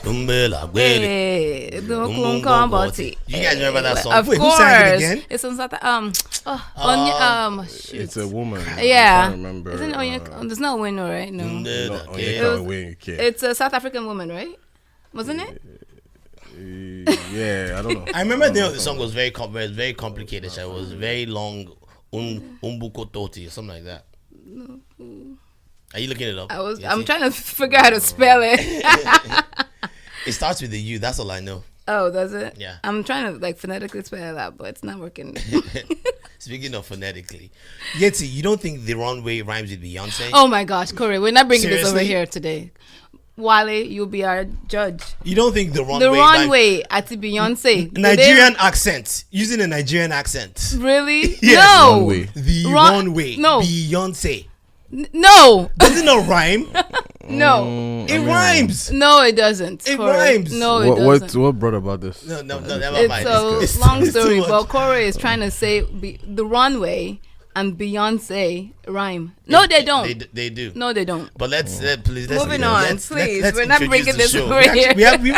Hey, You guys remember that song? Of Wait, course. who sang it again? It's on Saturday. Shoot. It's a woman. Yeah. I can't remember. Isn't it there's no winner, right? No. It's a South African woman, right? Wasn't it? Yeah, I don't know. I remember the song was very complicated. So it was very long. Umbuko Toti or something like that. Are you looking it up? I'm trying to figure out how to spell it. It starts with a U. That's all I know. Oh, does it? Yeah. I'm trying to phonetically spell it out, but it's not working. Speaking of phonetically, Yetty, you don't think the runway rhymes with Beyonce? Oh my gosh, Corey, we're not bringing Seriously? this over here today. Wale, you'll be our judge. You don't think the runway? The runway at Beyonce. Nigerian accent, using a Nigerian accent. Really? Yes. No. Runway. The runway. No. Beyonce. No. Does it not rhyme? No. It rhymes. No, it doesn't. It Corey. rhymes. No, it doesn't. What brought about this? No, never mind. It's a long story, but Corey is trying to say the runway and Beyonce rhyme. No, they don't. They do. No, they don't. But let's please. Moving on, please. We're not introduce bringing the this show. over here. We actually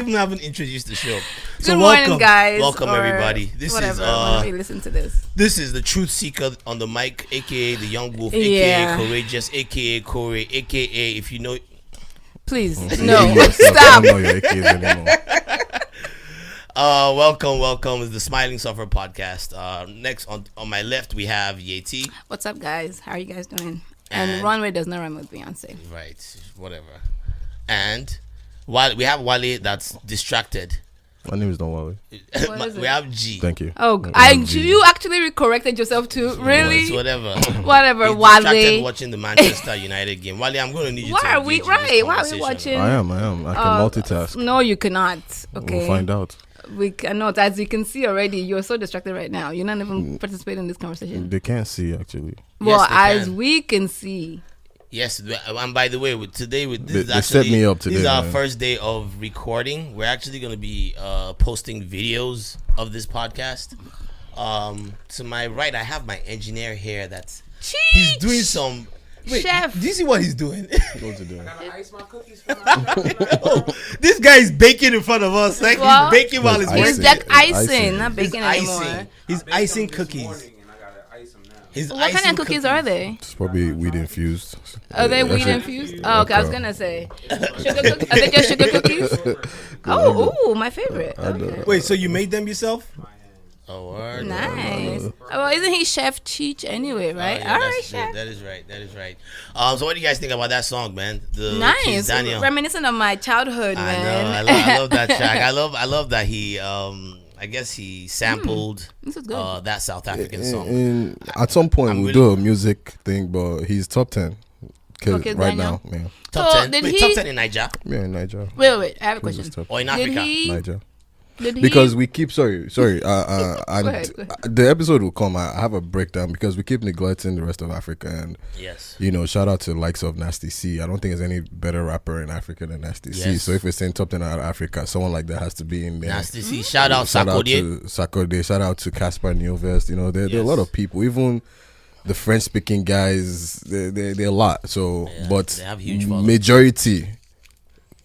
even haven't introduced the show. So Good welcome, morning, guys. Welcome or everybody. This whatever, is when we listen to this. This is the truth seeker on the mic, aka the young wolf, Yeah. aka courageous, aka Corey, aka if you know. Please, no, I stop. don't know your AKs anymore. Welcome is the Smiling Suffer podcast. Next on my left we have Yetty. What's up, guys? How are you guys doing? And runway does not rhyme with Beyonce. Right, whatever. And while we have Wale that's distracted. My name is Don Wale. What is We it? have G. Thank you. Oh, G. you actually corrected yourself too? Really? It's whatever. Whatever, He's distracted Wale. watching the Manchester United game. Wale, I'm going to need you Why to are we engage in this right? Why are we conversation. watching? I am. I can multitask. No, you cannot. Okay. We'll find out. We cannot. As you can see already, you're so distracted right now. You're not even participating in this conversation. They can't see actually. Well, Yes, they as can. we can see. Yes, and by the way, today They set me up today, This is our man. first day of recording. We're actually going to be posting videos of this podcast. To my right, I have my engineer here. He's doing some. Wait, Chef. do you see what he's doing? What's it doing? I gotta ice my cookies for my This guy is baking in front of us. Like Well, he's baking while he's Icing. He's working. like icing, Icing. not baking anymore. He's baked icing them this cookies. morning and I gotta ice them now. He's What kind icing of cookies are they? It's probably weed infused. Are they weed Actually, infused? Oh, okay. I was gonna say sugar cookies. Are they just sugar cookies? Oh, my favorite. Okay. Wait, so you made them yourself? Oh, word. Nice. Well, isn't he Chef Cheech anyway, right? Yeah, All that's right, true. Chef. That is right. So what do you guys think about that song, man? The Nice. Keith Daniel. Reminiscent of my childhood, I man. know. I love that track. I love that he. I guess he sampled This is good. that South African song. And at some point I'm we'll really- do a music thing, but he's top 10. Okay, Right Daniel. now, yeah. Top So, 10. did Wait, he- top 10 in Naija Yeah, in Niger. Wait. I have a question. or in Did Africa? he? Niger. Did he? Because we keep and ahead, go the episode will come. I have a breakdown because we keep neglecting the rest of Africa, and Yes. shout out to the likes of Nasty C. I don't think there's any better rapper in Africa than Nasty C. Yes. So if we're saying top 10 out of Africa, someone like that has to be in there. Nasty C. Shout out Shout out Sakode. to Sakode. Shout out to Casper Nyovest. There are a lot of people. Even the French speaking guys, they're a lot. So, Yeah, but they have huge following. majority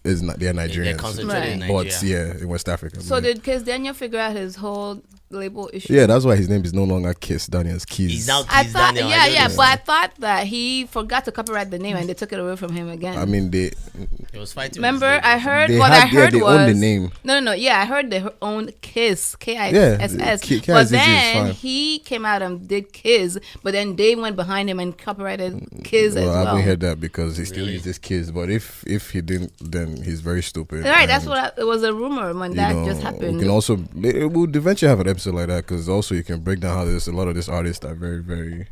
is not they're They're Nigerians. concentrated in Right. Nigeria. But yeah, in West Africa. So but- did Kiss Daniel figure out his whole label issue? yeah, that's why his name is no longer Kiss Daniels Keys. He's now I Keith thought, Daniel. yeah, know but I thought that he forgot to copyright the name and they took it away from him again. I mean, they It was fighting. Remember, with his I label. heard They what had- I heard yeah, they was own the name. No. Yeah, I heard they own Kiss, Yeah, Kiss. K-I-Z-Z But is then fine. he came out and did Kiss, but then they went behind him and copyrighted Kiss as well, I well. haven't heard that because he still Really? uses Kiss. But if he didn't, then he's very stupid. Right, that's And, what it was a rumor when that just happened. We can also we'll eventually have an episode like that because also you can break down how a lot of these artists are very, very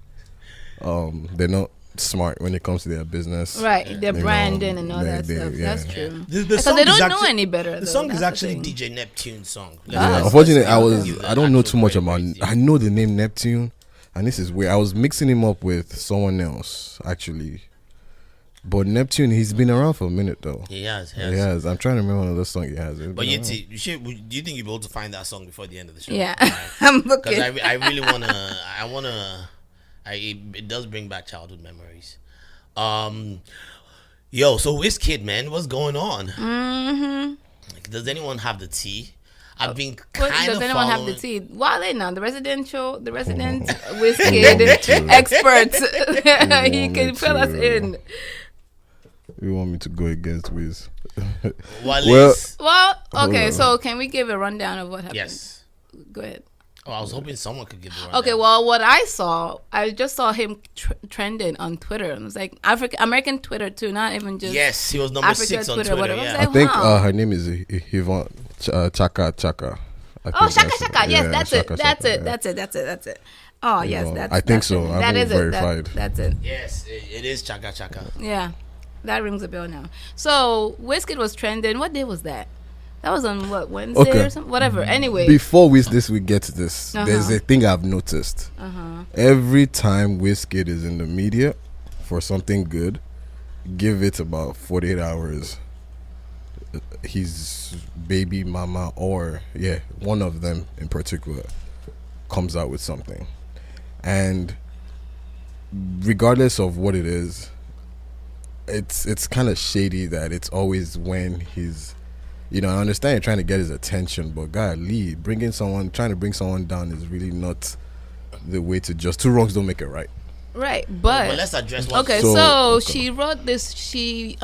they're not smart when it comes to their business. Right, their You know, branding and all they- that they- stuff. yeah. That's true. The Because song they is don't know actually- any better. The though. song is That's the actually thing. DJ Neptune's song. Yeah, unfortunately, Let's I don't know too much actual about. credit. I know the name Neptune, and this is weird. I was mixing him up with someone else actually, but Neptune, he's been around for a minute though. He has. He has. I'm trying to remember another song he has. It's But been Yetty, do you think you'll be able to find that song before the end of the show? Yeah, I'm looking. Because I really wanna. It does bring back childhood memories. Yo, so Wizkid, man, what's going on? Mm-hmm. Like, does anyone have the tea? I've been Does kind of anyone have following. the tea? Wale now, the resident Wizkid expert. He can fill us in. You want me to go against Wiz? Wale's- Well, okay, on. so can we give a rundown of what happened? Yes. Go ahead. Oh, I was hoping someone could give the rundown. Okay, well, what I just saw him trending on Twitter. And it was like American Twitter too, not even just Yes, he was number Africa 6 on Twitter, Twitter. whatever. Yeah. I I was think wow. her name is Yvonne Chaka. Oh, Shaka. Yes, that's it. That's yeah. it. Oh, yes, Yvonne. that's. I think that's so. it. I That haven't is it. verified. That's it. Yes, it is Chaka Chaka. Yeah, that rings a bell now. So Wizkid was trending. What day was that? That was on what, Wednesday Okay. or something? Whatever. Anyway. Before we get to this, there's a thing I've noticed. Every time Wizkid is in the media for something good, give it about 48 hours. His baby mama, or one of them in particular, comes out with something, and regardless of what it is, it's kind of shady that it's always when he's, I understand you're trying to get his attention, but God, trying to bring someone down is really not the way to just. Two wrongs don't make it right. Right, But but let's address one. okay. So, So okay. she wrote this. She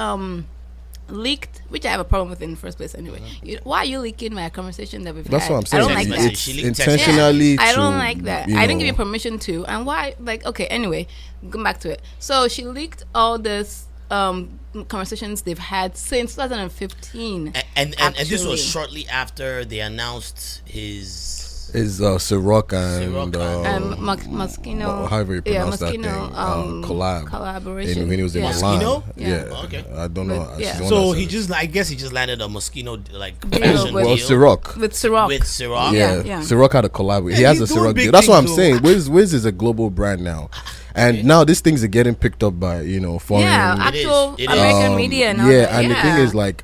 leaked, which I have a problem with in the first place. Anyway, why are you leaking my conversation that we've That's had? what I'm saying. I don't like Text that. message. It's She leaked text intentionally. Yeah, I don't to, like that. I didn't give you permission to. And why? Like, okay, anyway, go back to it. So she leaked all this conversations they've had since 2015. And this was actually. shortly after they announced his. Is Farouk and Moschino, however you pronounce that thing, Moschino, collaboration. And when he was in Yeah. Milan, Moschino? yeah. Okay. I don't know. But, yeah. She's the one So that he said just, I guess he just landed a Moschino Deal fashion with- well, deal Farouk. with Ciroc. with Ciroc. Yeah. Ciroc had a collab. He Yeah, has a he's doing Ciroc big deal. That's what I'm things, saying. Wiz is a global brand now, and now these things are getting picked up by foreign. Yeah, It is. actual It is. American media and all that. and the thing is, like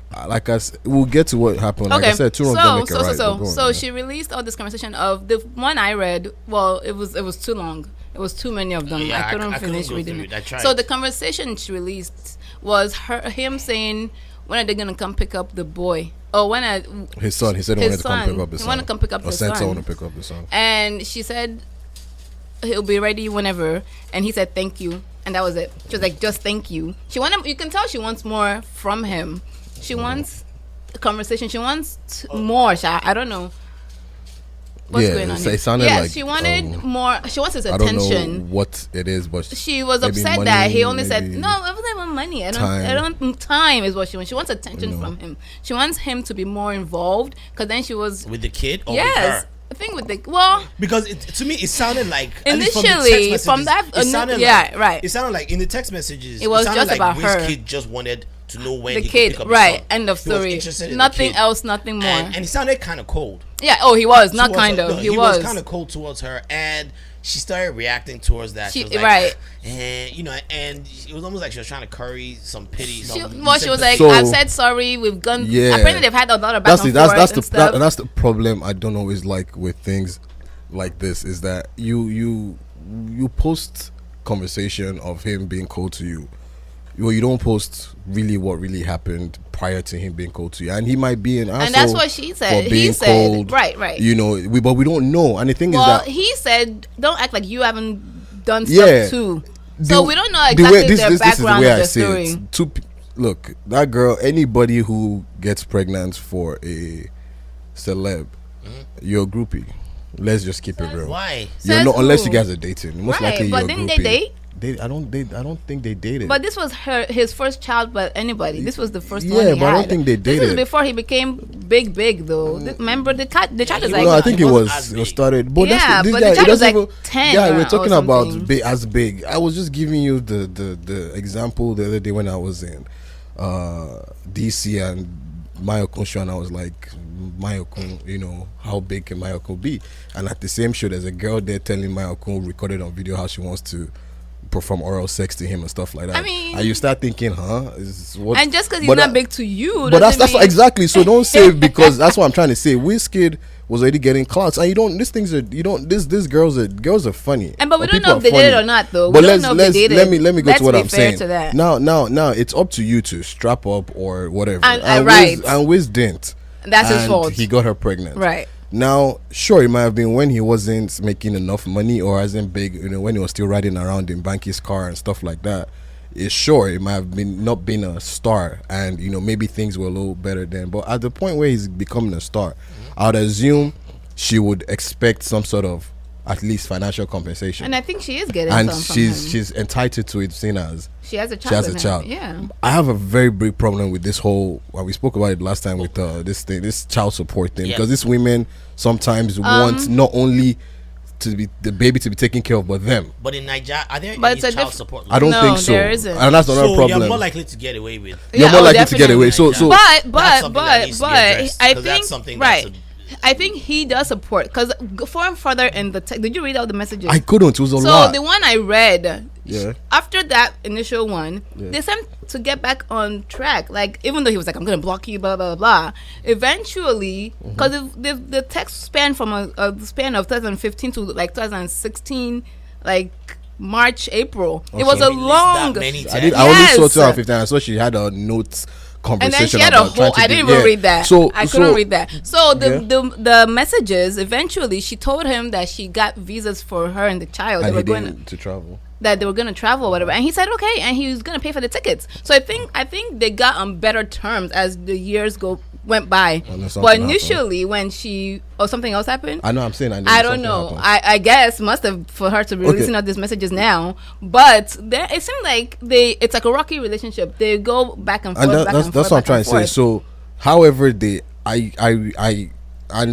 we'll get to what happened. Like I said, two wrongs don't make it right. But go on, So yeah. she released all this conversation of the one I read. Well, it was too long. It was too many of them. Yeah, I couldn't I couldn't finish go reading through it. it. I tried. So the conversation she released was him saying, "When are they gonna come pick up the boy?" Oh, His son. He said he his wanted to come son. pick up his He son. wanted to come pick up or his send son. someone to pick up his son. And she said he'll be ready whenever. And he said thank you, and that was it. She was like, just thank you. She wanted. You can tell she wants more from him. She wants a conversation. She wants more. I don't know. What's going on it here? sounded Yeah, like she wanted more. She wants his I don't know attention. what it is, but She was maybe upset money, that he only said maybe no. I wasn't even money. Time is what she wants. She wants attention from him. She wants him to be more involved. Because then she was With the kid or yes. with her? I think with the Because to me, it sounded like at least initially from the text messages, from that it sounded yeah right. It sounded like in the text messages, It was sounded just like about her. Wizkid just wanted to know when The he kid, could pick up his right? son. End of He was story. interested in the Nothing kid. else, nothing more. And he sounded kind of cold. Yeah. Oh, he was not towards kind her. of. No, he was was kind of cold towards her, and she started reacting towards that. She was like, right. And and it was almost like she was trying to curry some pity. She some was like, So- I've said sorry. We've gone. Yeah. Apparently, they've had a lot of back and forth and stuff. That's the problem. I don't always like with things like this is that you post conversation of him being cold to you. Well, you don't post really what really happened prior to him being cold to you, and he might be an asshole. And that's what she said. For being He said, cold, right. but we don't know. And the thing is Well, that he said, don't act like you haven't done Yeah. stuff too. So we don't know the exactly way- this their is the background way of I the say story. it. Look, that girl, anybody who gets pregnant for a celeb, you're a groupie. Let's just keep it real. Why? You're Says not, unless you who? guys are dating. Most Right, likely but you're a didn't they groupie. date? I don't think they dated. But this was his first child, but anybody. This was the first Yeah, one he but I had. don't think they This is dated. before he became big though. Remember the child is like no, I think he it wasn't was as it big. started. But Yeah, this but guy, the child it was doesn't like even- 10 Yeah, or we're talking about something. as big. I was just giving you the example the other day when I was in DC and Mayorkun show, and I was like, Mayorkun, how big can Mayorkun be? And at the same show, there's a girl there telling Mayorkun, recorded on video, how she wants to perform oral sex to him and stuff like that. I mean- and you start thinking, is what? and just because he's but not big to you, But doesn't that's mean- exactly. So don't say because that's what I'm trying to say. Wizkid was already getting clouds, and these girls are funny. And but we Or don't people know if are they funny. did it or not, though. But We don't know if they did let it. me go Let's to what be I'm fair saying. to that. Now, it's up to you to strap up or whatever. And right. Wiz didn't. That's his And fault. He got her pregnant. Right. Now, sure, it might have been when he wasn't making enough money or hasn't big, when he was still riding around in Banky's car and stuff like that. Sure, it might have been not been a star, and maybe things were a little better then. But at the point where he's becoming a star, I'd assume she would expect some sort of at least financial compensation. And I think she is getting and some from she's entitled to it, seeing as she has a child. she has a with child. him. Yeah. I have a very big problem with this whole. We spoke about it last time with this child support thing, because these women sometimes want not only to be the baby to be taken care of, but them. But in Naija, are there But any it's a child support? I don't No, think so, there isn't. and that's another So problem. you're more likely to get away with. You're more likely to get away. So But That's something that needs to be addressed, I 'cause think that's something right. that's I think he does support, because going further in the text, did you read all the messages? I couldn't. It was a so lot. the one I read, Yeah. after that initial one, Yeah. they sent to get back on track. Like, even though he was like, I'm gonna block you, blah blah blah. Eventually, because the text span from a span of 2015 to like 2016, like March, April, it was a long. I only saw 2015. I saw she had a notes And then conversation. she had a about trying whole. to I do- didn't even yeah. read that. So I couldn't read that. So Yeah. the messages, eventually she told him that she got visas for her and the child. and They he were going didn't to travel. that they were going to travel or whatever, and he said okay, and he was going to pay for the tickets. So I think they got on better terms as the years went by. And then something But happened. initially, when she something else happened. I know. I'm saying. I don't know. I guess must have for her to be releasing all these messages now, but it seemed like it's like a rocky relationship. They go back and forth. And that's what I'm trying to say. So, however, I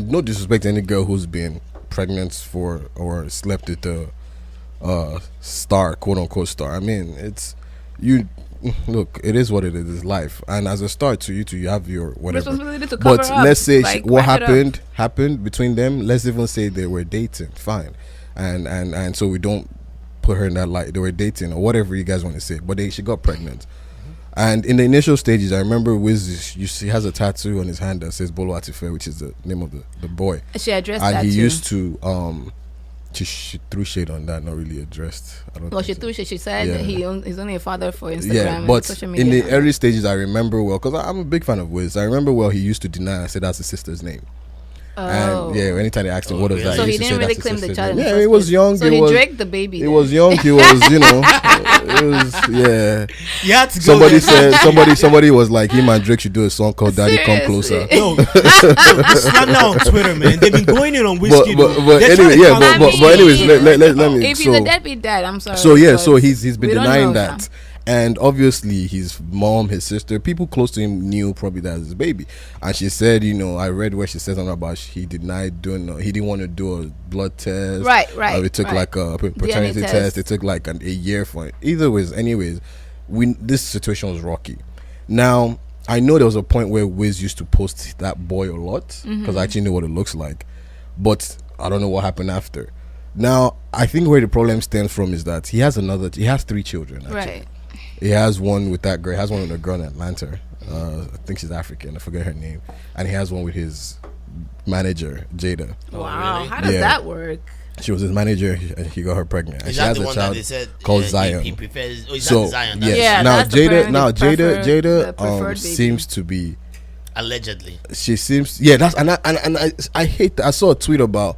no disrespect to any girl who's been pregnant for or slept with a star, quote unquote star. I mean, it's you. Look, it is what it is. It's life, and as a star, you have your whatever. Responsibility to cover But up, let's say like, what wrap it up. happened between them. Let's even say they were dating, fine, and so we don't put her in that light. They were dating or whatever you guys want to say. But she got pregnant, and in the initial stages, I remember Wiz. He has a tattoo on his hand that says Bolo Atife, which is the name of the boy. She addressed And that he too. used to she threw shade on that, not really addressed. I don't. Well, think she so. threw shit. She said Yeah. he's only a father for Instagram Yeah, and but social media. in the early stages, I remember well because I'm a big fan of Wiz. I remember well he used to deny. I said that's his sister's name. And yeah, anytime they asked him what is that, So he used to didn't say really that's claim his the sister's child. name. in the Yeah, first he was place. young. So he he was draked the baby. He then. was young. He was, it was yeah. You had to go Somebody there. said somebody was like him and Drake should do a song called "Daddy Come Closer." Seriously. Yo, this slam now on Twitter, man. They've been going in on Wizkid. But They're anyway, trying to yeah. count But me. anyways, let me. If he's a deadbeat dad, I'm sorry. So yeah, but so he's been we don't denying know, that, and obviously his mom, his sister, people close to him knew probably that was his baby. And she said, I read where she said something about he denied doing, he didn't want to do a blood test. Right. It took like a paternity DNA test. It took like a year for it. Either ways, anyways, this situation was rocky. Now I know there was a point where Wiz used to post that boy a lot because I actually know what it looks like, but I don't know what happened after. Now, I think where the problem stems from is that he has 3 children. Actually. Right. He has one with that girl. He has one with a girl in Atlanta. I think she's African. I forget her name. And he has one with his manager, Jada. Wow. really? How does Yeah. that work? She was his manager, and he got her pregnant. And Is she that has the a one that child they said called he Zion. prefers? Oh, is So that Zion? yes. Yeah, now that's Jada, apparently the Jada preferred baby. seems to be. Allegedly. She seems that's and I hate that. I saw a tweet about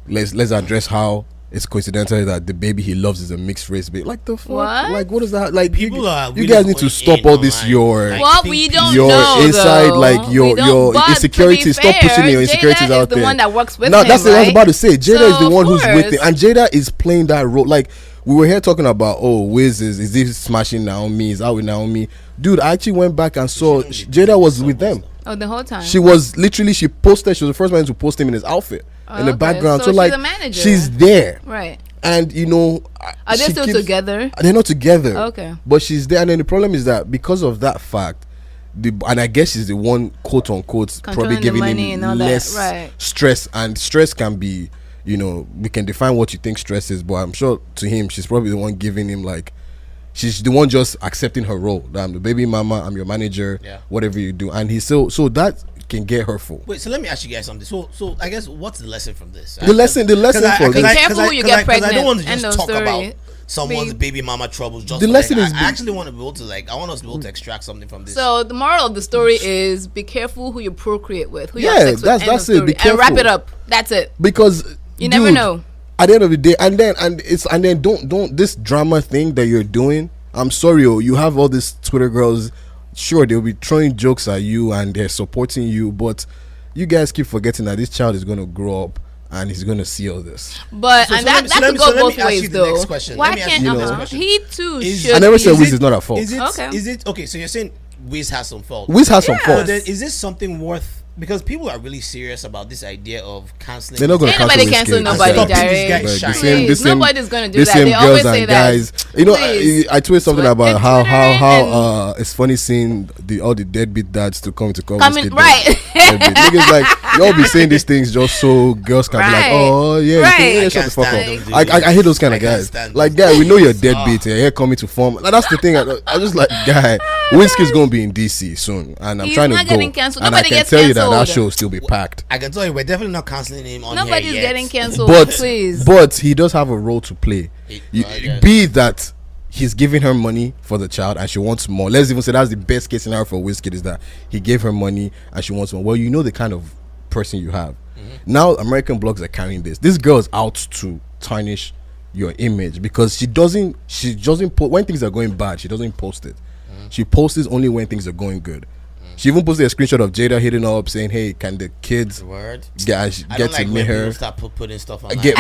let's address how it's coincidental that the baby he loves is a mixed race baby. Like the fuck? What? Like what is that? Like People are you really guys need to going stop in all this online. your Like, Well, think we don't your know. inside though. like We your don't- but to be insecurity. Stop fair, pushing your insecurities Jada out is the there. one that works with No, him, that's what I was right? about to say. Jada So, is the one of who's with him, course. and Jada is playing that role. Like we were here talking about, Wiz is he smashing Naomi? Is out with Naomi? Dude, I actually went back and saw Jada was with them. Oh, the whole time. She was literally she was the first one to post him in his outfit in the okay. background. So So, she's like a manager. she's there, Right. and Are they she still keeps- together? They're not together. Okay. But she's there, and then the problem is that because of that fact, and I guess she's the one quote unquote probably Controlling the giving money him and all that, less right. stress, and stress can be, we can define what you think stress is, but I'm sure to him she's probably the one giving him like. She's the one just accepting her role. That I'm the baby mama. I'm your manager. Yeah. Whatever you do, and he's so that can get hurtful. Wait, so let me ask you guys something. So I guess what's the lesson from this? The lesson for Be this. careful who you get pregnant. I don't want to End just of talk story. about someone's baby mama troubles. Just The lesson is I actually want to be able to I want us to be able to extract something from this. So the moral of the story is be careful who you procreate with. Who you Yeah, have sex with. that's End of it. story. Be And careful. wrap it up. That's it. Because You never know. At the end of the day, and then don't this drama thing that you're doing. I'm sorry, you have all these Twitter girls. Sure, they'll be throwing jokes at you and they're supporting you, but you guys keep forgetting that this child is going to grow up and he's going to see all this. But that could go both ways, though. Why Let me ask can't you the next question. he too should? I never be- said Wiz is not at fault. Is it Okay. Is it okay? So you're saying Wiz has some fault. Wiz has some Yeah. fault. But then is this something worth? Because people are really serious about this idea of canceling. They're not going to Ain't nobody cancel nobody, Stop Jare. this guy Please, shine. nobody's gonna do the that. same They girls always and say that. guys. You know, Please. I tweeted something Twitter- about how Twitter it's funny seeing all the deadbeat dads to come Coming Wizkid right. deadbeat. Niggas like y'all be saying these things just so girls can be like, Right. oh yeah, Right. yeah, I shut can't the fuck stand up. them, dude. I hate those kind I of can't guys. stand Like, them. guy, we know you're deadbeat. You're here coming to form. Like, that's the thing. I'm just like, guy, Wizkid's gonna be in DC soon, and I'm He's trying to not go. getting canceled. And I Nobody can gets tell you that canceled. show will still be packed. I can tell you, we're definitely not canceling him on Nobody's here yet. getting canceled. But Please. he does have a role to play. Yeah. Be that he's giving her money for the child and she wants more. Let's even say that's the best case scenario for Wizkid, is that he gave her money and she wants more. Well, you know the kind of person you have. Now American blogs are carrying this. This girl is out to tarnish your image because she doesn't when things are going bad, she doesn't post it. She posts it only when things are going good. She even posted a screenshot of Jada hitting her up saying, hey, can the kids Word. get I to don't like meet when her? people start putting stuff on. I hate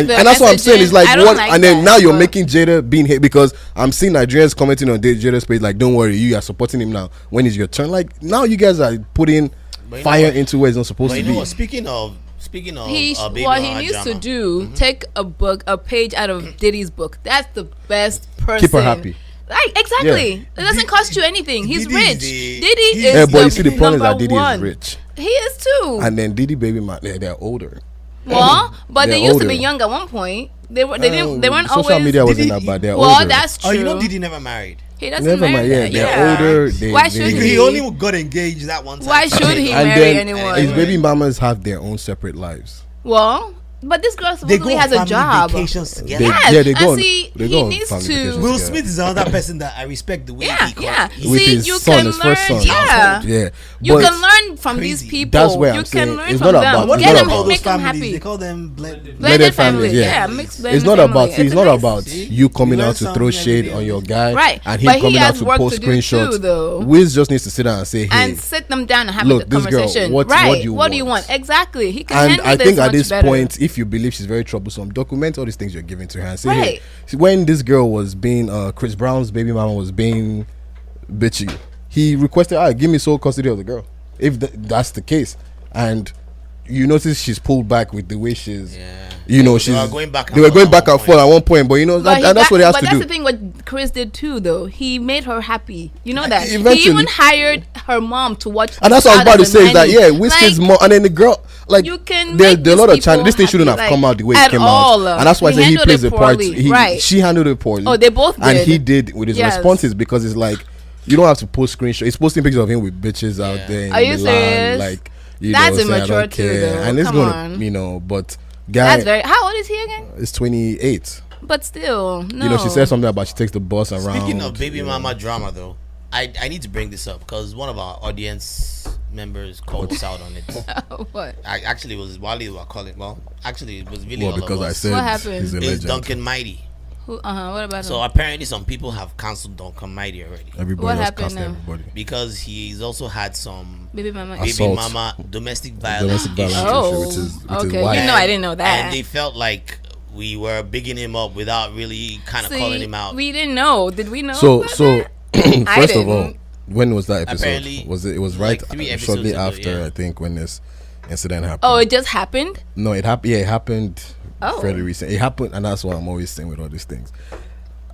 the And that's what I'm saying. It's like messaging. I don't what, like and then that, now you're but- making Jada being hate because I'm seeing Nigerians commenting on Jada's page like, "Don't worry, you are supporting him now. When is your turn?" Like now you guys are putting But you know fire what? into where it's not supposed But to you know be. what? Speaking of baby What he mama needs drama. to do, take a page out of Diddy's book. That's the best person. Keep her happy. Like, exactly. It doesn't cost you anything. He's Diddy rich. is the- Diddy is Yeah, but you see, the the problem is that number Diddy one. is rich, He is too. and then Diddy baby man, they're older. Well, but they They're used to be older. young at one point. They weren't Social always. media wasn't Diddy- that bad. They're Well, older. that's true. Oh, you know Diddy never married. He doesn't Never mind. marry Yeah, that. they're older. Why should He he? only got engaged that one time. Why should he And marry then anyone? his baby mamas have their own separate lives. Well, but this girl They supposedly go has on a job. vacations together. Yes, Yeah, they go and on- see, they he go on needs family to. vacations. Will Yeah. Smith is another person that I respect the way Yeah, he yeah. With See, his you son, can his learn. first son. Yeah. Yeah, You but can learn from Crazy. these people. That's where you I'm can saying learn it's from not them. about- it's Get not them, about make them families. happy. They call them Blended families. Yeah, mixed blended It's not family. about it's not about See? you coming You out learn to throw something shade every on day. your guy, Right. and him But he coming out has to work post to do screenshots. too, though. Wiz just needs to sit down and say, "Hey, And sit them down and have look, a this girl, conversation. what right. do you want? Exactly. He can And handle I this think at much this better. point, if you believe she's very troublesome, document all these things you're giving to her and say, Right. hey, see, when this girl was being, Chris Brown's baby mama was being bitchy, he requested, all right, give me sole custody of the girl. If that's the case. And you notice she's pulled back with the way she's, you know, They were going back and they were forth going at back one and forth at one point, but you know, But that's what he has but to that's do. the thing what Chris did too, though. He made her happy. You know that. Eventually. He even hired her mom to watch. And that's what I'm about to say is that, yeah, Wizkid's Like, mom, and then the girl, like, you can there make are a lot these of channels. This thing people shouldn't have happy, come like, out the way it at came all. out. And that's why I He say he handled plays it the part. poorly, right. She handled it poorly. Oh, they both And did. he did with his Yes. responses because it's like, you don't have to post screenshots. He's posting pictures of him with bitches out there in Are you Milan, serious? like, you That's know, saying, I immature don't too, care. though. And it's Come gonna, on. you know, but guy, That's very. How old is he again? it's 28. But still, no. You know, she said something about she takes the bus around. Speaking of baby you know. mama drama, though, I need to bring this up because one of our audience members called us out on it. What? Actually, it was Wally who I call it. Well, actually, it was really Well, all because of I us. said What happened? he's a It's legend. Duncan Mighty. Who? What about So him? apparently, some people have cancelled Duncan Mighty already Everybody What else happened cast now? everybody. because he's also had some Baby mama. baby Assault. mama domestic violence. Domestic violence issues. Oh, issue, which is okay. wild. You know, I didn't know that. And they felt like we were bigging him up without really kind of See, calling him out. We didn't know. Did we know? So about so that? I first of all, didn't. when was that episode? Apparently, Was it was like right 3 episodes shortly ago, after, yeah. I think, when this incident happened. Oh, it just happened. No, it happened. Yeah, it happened Oh. fairly recent. It happened, and that's what I'm always saying with all these things.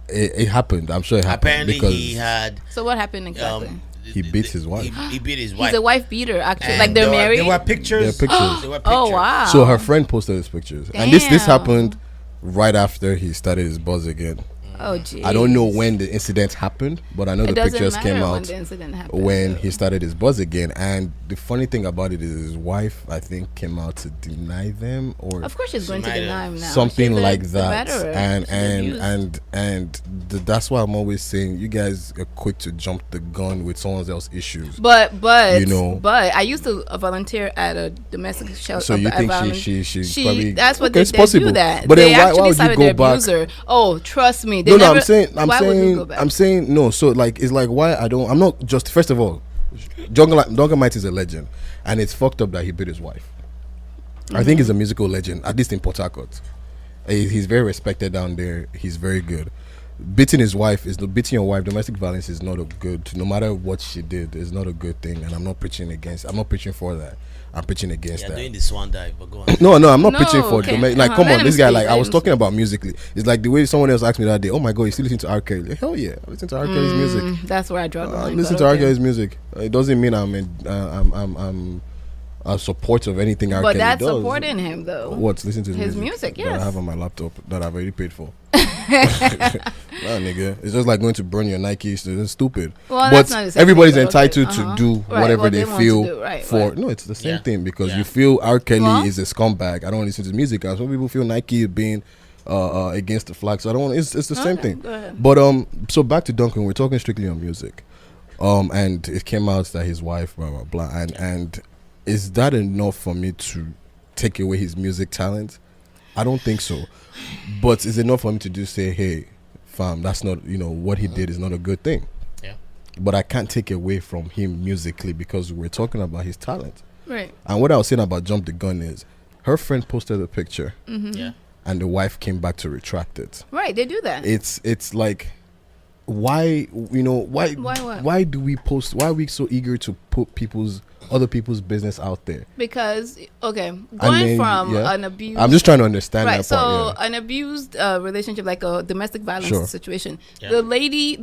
It happened. I'm sure it happened Apparently, because he had So what happened exactly? He beat his wife. He beat his wife. He's a wife beater, actually. And Like they're married. There were pictures. There are pictures. There were pictures. Oh wow. so her friend posted his pictures, and this Damn. happened right after he started his buzz again. Oh, geez. I don't know when the incident happened, but I know the pictures came when out the incident happened, when so. he started his buzz again. And the funny thing about it is his wife, I think, came out to deny them, or of course she's going to deny him now. Something She's like the that. veteran. That's why I'm always saying you guys are quick to jump the gun with someone else's issues. But you know, but I used to volunteer at a domestic shelter. So you think she probably, that's what okay, they do that. But they then actually why would started you go the back? abuser. Oh, trust me. They No, never, I'm saying no. So like, it's like, why I'm not just, first of all, Jungle Might is a legend, and it's fucked up that he beat his wife. I think he's a musical legend, at least in Port Harcourt. He's very respected down there. He's very good. Beating your wife, domestic violence is not a good, no matter what she did, is not a good thing, and I'm not preaching for that. I'm preaching against that. Doing the swan dive, but go on. No, I'm not preaching for domestic. Like, come on, this guy. Like, I was speak. talking about musically. It's like the way someone else asked me that day. Oh my god, you still listen to R. Kelly? Like, hell yeah, I listen to R. Kelly's music. That's where I draw the line. Listen to R. Kelly's music. It doesn't mean I'm a support of anything R. But Kelly that's does. supporting him, though. What? Listen to his music, that I yes. have on my laptop that I've already paid for. Nah, nigga, it's just like going to burn your Nikes. It's stupid. Well, but that's not the same everybody's thing, entitled okay. to do Right, whatever what they want to feel do, right, for. right. No, it's the same Yeah. thing, because Yeah. you feel R. Kelly Well- is a scumbag. I don't want to listen to his music. Some people feel Nike being against the flag, so I don't want. It's the same Okay, thing. go ahead. But so back to Duncan. We're talking strictly on music. And it came out that his wife, blah blah blah, and is that enough for me to take away his music talent? I don't think so. But it's enough for me to just say, hey, fam, that's not, what he did is not a good thing. Yeah. But I can't take away from him musically, because we're talking about his talent. Right. And what I was saying about Jump the Gun is, her friend posted a picture, Yeah. and the wife came back to retract it. Right, they do that. It's like, why Why what? why do we post? Why are we so eager to put other people's business out there? Because, okay, going I mean, from yeah. an abuse. I'm just trying to understand Right, that so part. Yeah. an abused relationship, like a domestic violence Sure. situation. Yeah. The lady,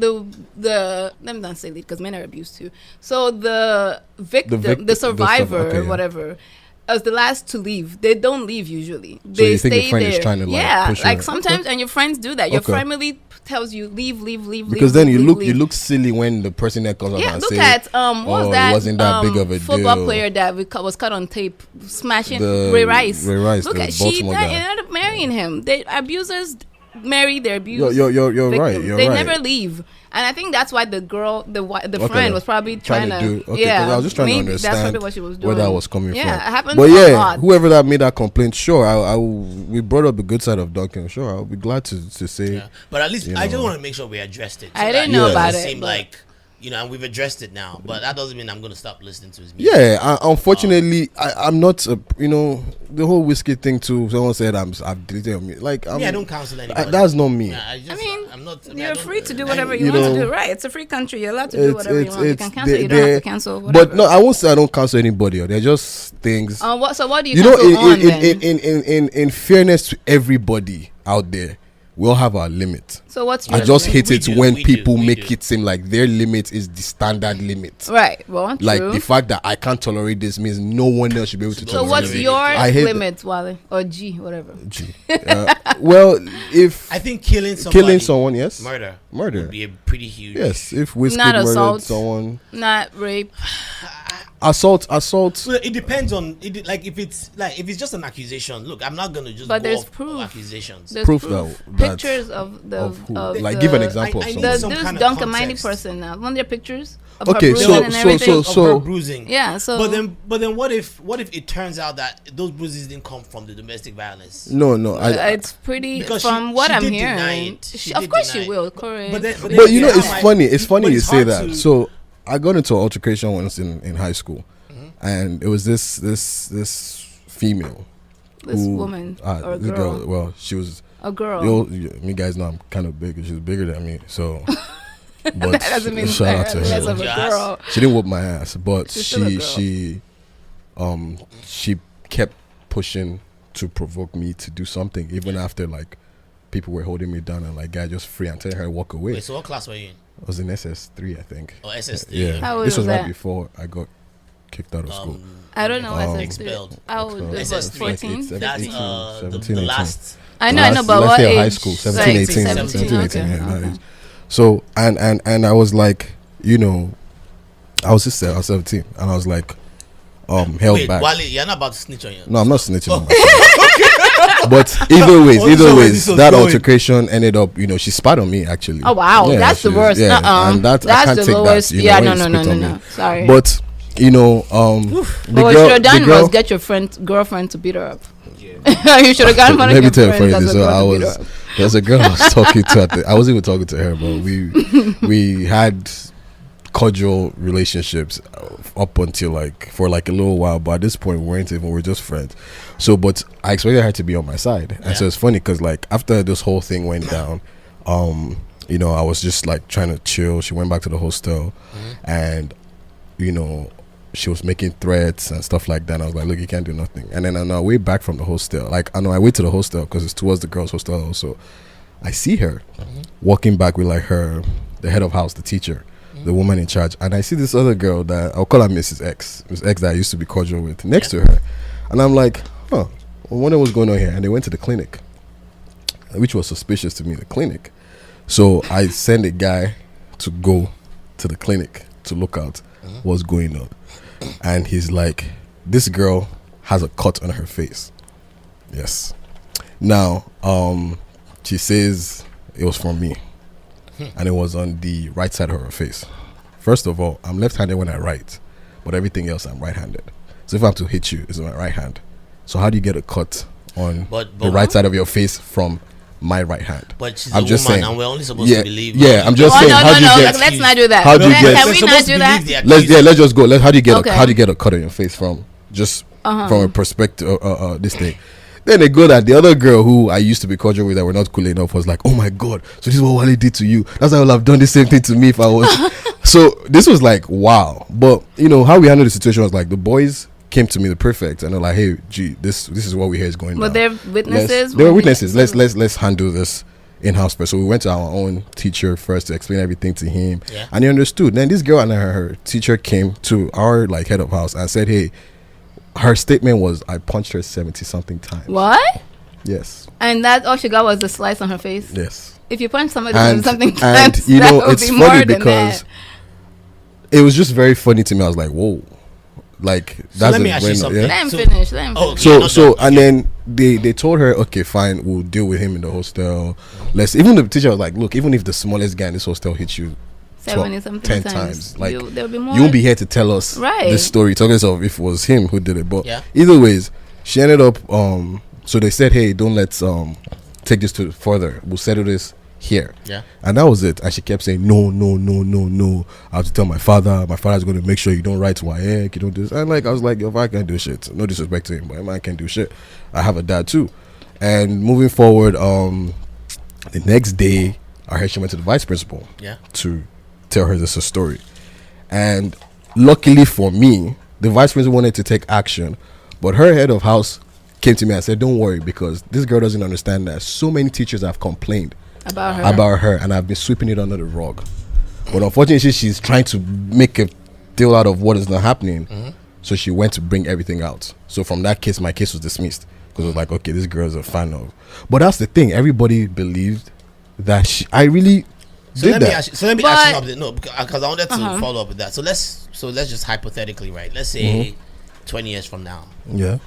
let me not say lead, because men are abused too. So the victim, the survivor, okay, yeah. whatever, as the last to leave. They don't leave usually. So They you think your stay friend there. is trying to, like, yeah, push like her? sometimes, and your friends do that. Your Okay. family tells you leave. Because then you leave. look silly when the person that comes up Yeah, and look say, at what was that? it wasn't that big of a football deal. player that was caught on tape smashing The Ray Rice. Ray Rice, Look the at she Baltimore guy. ended up marrying him. They abusers marry their abused. You're victims. right. You're they right. never leave, and I think that's why the Okay. friend was probably trying to do. Okay, yeah. 'cause I was just trying to maybe that's understand probably what she was doing. where that was coming yeah, from. it happens But a yeah, lot. whoever that made that complaint, sure, we brought up the good side of Duncan. Sure, I'll be glad to say. Yeah. But at least You I just know. want to make sure we addressed it. I that didn't know it about doesn't it, seem but- like, and we've addressed it now. But that doesn't mean I'm going to stop listening to his music. Yeah, unfortunately, I'm not. The whole Wizkid thing too. Someone said I've deleted your music. Like, I don't counsel anybody. that's not me. Yeah, I mean, I'm not. You're free to do I- whatever you you want to know, do. Right? It's a free country. You're allowed to do whatever you want. You can cancel. You don't have to cancel. Whatever. But no, I won't say I don't cancel anybody. They're just things. So what do you You know, cancel on then? in fairness to everybody out there, we all have our limit. So what's your I just limit? hate it We do, when we people do, we make do. it seem like their limit is the standard limit. Right. Well, Like true. the fact that I can't tolerate this means no one else should be able to So So tolerate what's it. your I hate limit, Wale? Or G, whatever. Gee. Well, if I think killing someone, yes, murder Murder. would be a pretty huge. yes, if Wizkid Not murdered assault. someone, Not rape. assault. Well, it depends on it. Like if it's just an accusation. Look, I'm not gonna just. But go there's off proof. of accusations. There's Proof proof. that- Pictures of the of who? of Like, the, give an example I of need someone. some This kind of Duncan Mighty context. person now. Want their pictures of Okay, her so- bruising and everything? Of her bruising. Yeah. So But then what if it turns out that those bruises didn't come from the domestic violence? No, it's pretty. Because From she- what she I'm did deny hearing, it. she, She of did course deny she it. will. Correct. But you know, it's my- funny. It's funny but you it's say hard that. to- So I got into an altercation once in high school, and it was this female, This woman or a this girl. Well, she was. A girl. Me guys know I'm kind of big. She was bigger than me, so. But That doesn't mean shout out to less her. of a Yes. girl. She didn't whoop my ass, but She's still a girl. she kept pushing to provoke me to do something, even after like people were holding me down and like, guy, just free and telling her to walk away. Wait, so what class were you in? I was in SS3, I think. Oh, SS3. Yeah, How old this was was right that? before I got kicked out of school. I don't know. Expelled. Oh, this was 14. That's 17, the 18. last. I know, but last what year of age? high school, 17, 18, 17, 18, okay. yeah, that age. So and I was like, you know, I was 17, and I was like, held Wait, back. Wale, you're not about to snitch on you. No, I'm not snitching on myself. But either ways, that altercation ended up, you know, she spat on me actually. Oh wow, Yeah, that's the she- worst. yeah, and that, I that's can't the take lowest. that. You know, Yeah, when you no. spit on me. Sorry. But you know, but what you should have done was get your girlfriend to beat her up. You should have gotten one of let me your tell you a funny friends thing. as a So girl to beat her up. there's a girl I was talking to. I wasn't even talking to her, but we had cordial relationships up until for a little while. But at this point, we weren't even. We were just friends. So, but I expected her to be on my side, and so it's funny because after this whole thing went down, you know, I was just trying to chill. She went back to the hostel, and you know, she was making threats and stuff like that. And I was like, look, you can't do nothing. And then on our way back from the hostel, I know I wait to the hostel because it's towards the girls' hostel also. I see her walking back with the head of house, the teacher, the woman in charge. And I see this other girl that I'll call her Mrs. X that I used to be cordial with next to her. And I'm like, I wonder what's going on here. And they went to the clinic, which was suspicious to me, the clinic. So I sent a guy to go to the clinic to look out what's going on. And he's like, this girl has a cut on her face. Yes. Now, she says it was from me. And it was on the right side of her face. First of all, I'm left-handed when I write. But everything else, I'm right-handed. So if I have to hit you, it's on my right hand. So how do you get a cut on the right side of your face from my right hand? But she's I'm a just woman, saying, and we're only supposed to believe. Yeah, I'm just saying. No, How do you get? let's not do that. How do you get? Can we not do that? Let's just go. How do you get? Okay. How do you get a cut on your face from from a perspective? This thing. Then they go that the other girl who I used to be cordial with that were not cool enough was like, oh my god, so this is what Wale did to you. That's how I would have done the same thing to me if I was. So this was wow. But you know how we handled the situation was the boys came to me, the prefect, and they're like, hey, gee, this is what we hear is going on. But they're witnesses. They were witnesses. Let's handle this in-house first. So we went to our own teacher first to explain everything to him, and he understood. Then this girl and her teacher came to our head of house and said, hey, her statement was, I punched her 70-something times. What? Yes. And that all she got was a slice on her face. Yes. If you punch somebody And 70-something times, you know, that would it's be more funny than because that. it was just very funny to me. I was like, whoa. That's let me ask you something. Let him finish. Let him finish. And then they told her, okay, fine, we'll deal with him in the hostel. Even the teacher was like, look, even if the smallest guy in this hostel hits you 70-something 10 times, there'll be more. you won't be here to tell us this story, talking of if it was him who did it. But either ways, she ended up so they said, hey, don't let's take this to further, we'll settle this here. And that was it. And she kept saying, no, I have to tell my father's going to make sure you don't write to WAEC, you don't do this. And I was like, your father can't do shit. No disrespect to him, but my man can't do shit. I have a dad too. And moving forward, the next day I heard she went to the vice principal to tell her this story. And luckily for me, the vice principal wanted to take action, but her head of house came to me and said, don't worry, because this girl doesn't understand that so many teachers have complained about her, and I've been sweeping it under the rug. But unfortunately, she's trying to make a deal out of what is not happening. So she went to bring everything out. So from that case, my case was dismissed because it was like, okay, this girl's a fan of. But that's the thing. Everybody believed that I really did that. So let me ask you something. No, because I wanted to follow up with that. So let's just hypothetically, right? Let's say 20 years from now. Yeah.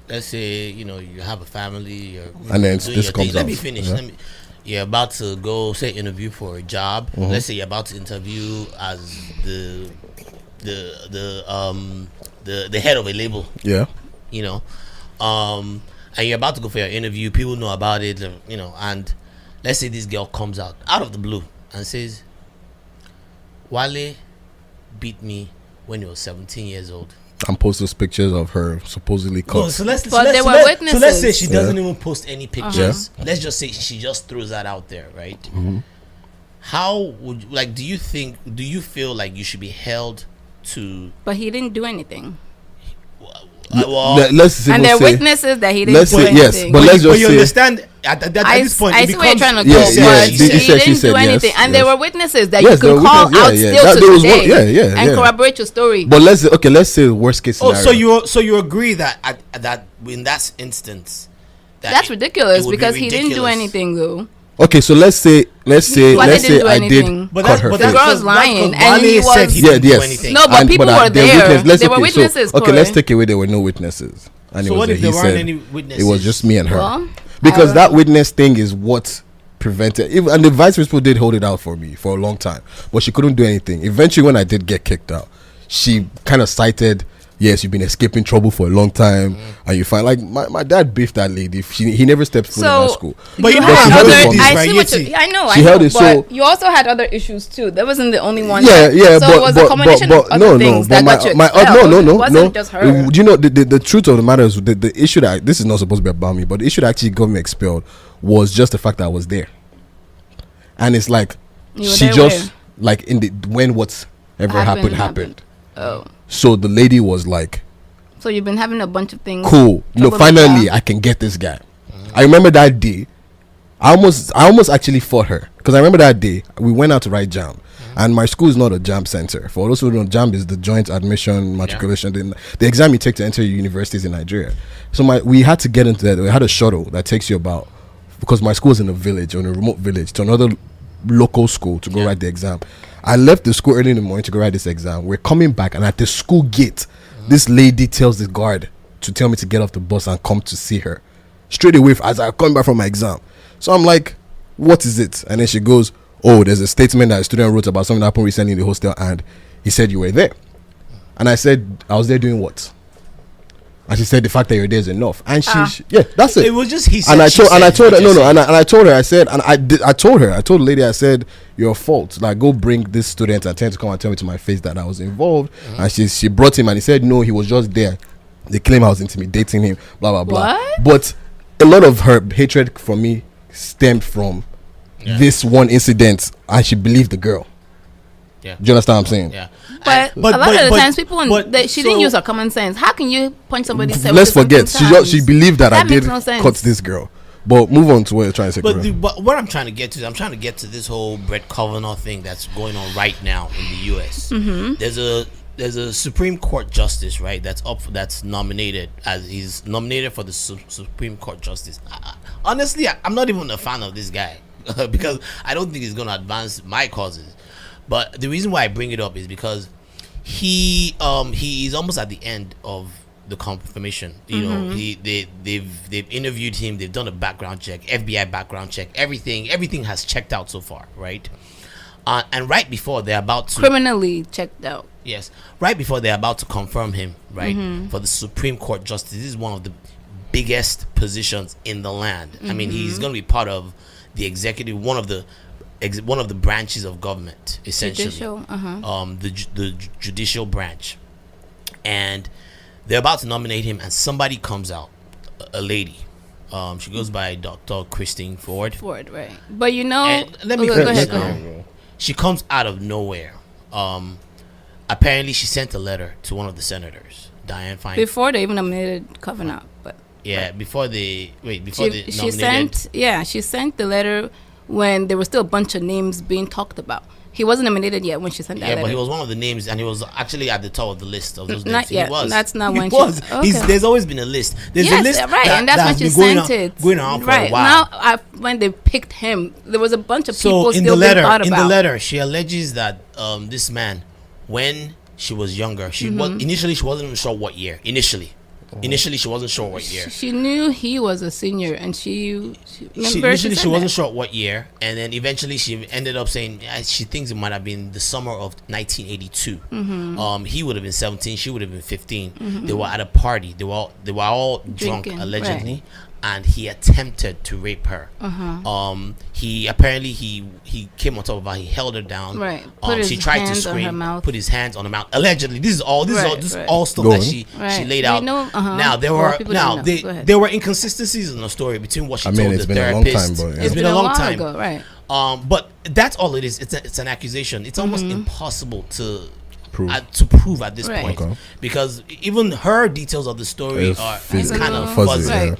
Let's say you have a family, and then this comes out. Let me finish. You're about to go say interview for a job. Let's say you're about to interview as the head of a label. Yeah. And you're about to go for your interview. People know about it. And let's say this girl comes out of the blue and says, Wale beat me when he was 17 years old. And post those pictures of her supposedly cut. So let's witnesses. say she doesn't even post any pictures. Let's just say she just throws that out there, right? How would do you feel like you should be held to? But he didn't do anything. let's say, and there are witnesses that he didn't let's do say yes, anything. but let's But just you say understand at this point I it see where you're becomes trying to go, Yeah, yeah, but she he said- didn't do yes, anything, and there yes. were witnesses that Yes, you there could were call witnesses, out yeah, still that- to there was today, one- yeah, and yeah. corroborate your story. But let's say worst case Oh, scenario. so you agree that that in that instance, that That's it ridiculous would be because he didn't do ridiculous. anything though. Okay, so let's say Wale didn't do I anything. did But cut that's her but face. The girl's lying, Wale and he said was- he Yeah, didn't do yes. anything. No, but people were there there. Let's There were okay, witnesses, okay, let's Corey. take away there were no witnesses. And So it was what a if there he weren't said. any It witnesses? was just me and her. Well, Because I that don't- witness thing is what prevented. And the vice principal did hold it out for me for a long time, but she couldn't do anything. Eventually, when I did get kicked out, she kind of cited, "Yes, you've been escaping trouble for a long time, and you find like my dad beefed that lady. He never stepped foot in that school. But you you had she held other. it for me. I right, see what Yeti? you. I know. She I know, held it, but so- you also had other issues too. That wasn't the only one. Yeah, yeah, so but it was a combination of other things that got you expelled. no, It wasn't just her. Do you know the truth of the matter is the issue that this is not supposed to be about me, but the issue that actually got me expelled was just the fact that I was there, and it's like You were she there just where? like in the when whatever happened. Oh, So the lady was like, so you've been having a bunch of things. "Cool, no, Trouble finally with I can get this guy." I remember that day. I almost actually fought her because I remember that day we went out to write JAM, and my school is not a JAM center. For those who don't know, JAM is the Joint Admission Matriculation, the exam you take to enter universities in Nigeria. So we had to get into that. We had a shuttle that takes you about, because my school is in a village, on a remote village, to another local school to go write the exam. I left the school early in the morning to go write this exam. We're coming back, and at the school gate, this lady tells the guard to tell me to get off the bus and come to see her straight away as I come back from my exam. So I'm like, "What is it?" And then she goes, "Oh, there's a statement that a student wrote about something that happened recently in the hostel, and he said you were there." And I said, "I was there doing what?" And she said, "The fact that you're there is enough." And yeah, that's it. It was just he said. And I she told said, her, what no, you no, said. and I told her, I said, and I told the lady, I said, "Your fault. Like, go bring this student and tell him to come and tell me to my face that I was involved." And she brought him, and he said, "No, he was just there. They claim I was intimidating him, blah blah blah." What? But a lot of her hatred for me stemmed from this one incident, and she believed the girl. Yeah. Do you understand what I'm saying? Yeah. But, But- a lot of the but- times, people she didn't so- use her common sense. How can you punch somebody? Let's forget. She believed that I makes did no sense. cut this girl. But move on to what you're trying to say. But, Kuro. but what I'm trying to get to is I'm trying to get to this whole Brett Kavanaugh thing that's going on right now in the U.S. Mm-hmm. There's a Supreme Court justice, right? That's nominated as he's nominated for the Supreme Court justice. Honestly, I'm not even a fan of this guy because I don't think he's going to advance my causes. But the reason why I bring it up is because he is almost at the end of the confirmation. You know, they've interviewed him, they've done a background check, FBI background check, everything has checked out so far, right? And right before they're about to criminally checked out. Yes, right before they're about to confirm him, right, for the Supreme Court justice. This is one of the biggest positions in the land. I mean, he's going to be part of the executive, one of the branches of government, essentially. Judicial, the judicial branch, and they're about to nominate him, and somebody comes out, a lady. She goes by Dr. Christine Ford. Ford, right? But you know, And let me go finish ahead. now. She comes out of nowhere. Apparently, she sent a letter to one of the senators, Dianne Feinstein. Before they even nominated Kavanaugh, but Before they nominated. she sent the letter when there were still a bunch of names being talked about. He wasn't nominated yet when she sent that letter. But he was one of the names, and he was actually at the top of the list of those names. Not yet. He was. That's not he when was. she. Okay. There's always been a list. There's a Yes, list, right, and that's when she sent it. Going on for right a while. now, when they picked him, there was a bunch of So people in still the letter, being thought about. in the letter, she alleges that this man, when she was younger, she was initially she wasn't even sure what year. Initially, she wasn't sure what year. She knew he was a senior, and she She wasn't sure what year, and then eventually she ended up saying she thinks it might have been the summer of 1982. He would have been 17, she would have been 15. They were at a party. They were all drunk, Drinking, allegedly, and he attempted to rape her. He apparently he came on top of her. He held her down. Right. Put his she tried to hands on her scream. mouth. Put his hands on her mouth. Allegedly, this is all stuff Go that on. she Right. laid We out. know, Now there Well, were people don't know. Go ahead. there were inconsistencies in the story between what she I mean, told it's the been a long therapist. time, but, yeah. It's been a long while time. ago, right? But that's all it is. It's an accusation. It's almost impossible to prove at this Right. point, Okay. because even her details of the story It's are fuzzy, kind of fuzzy, fuzzy.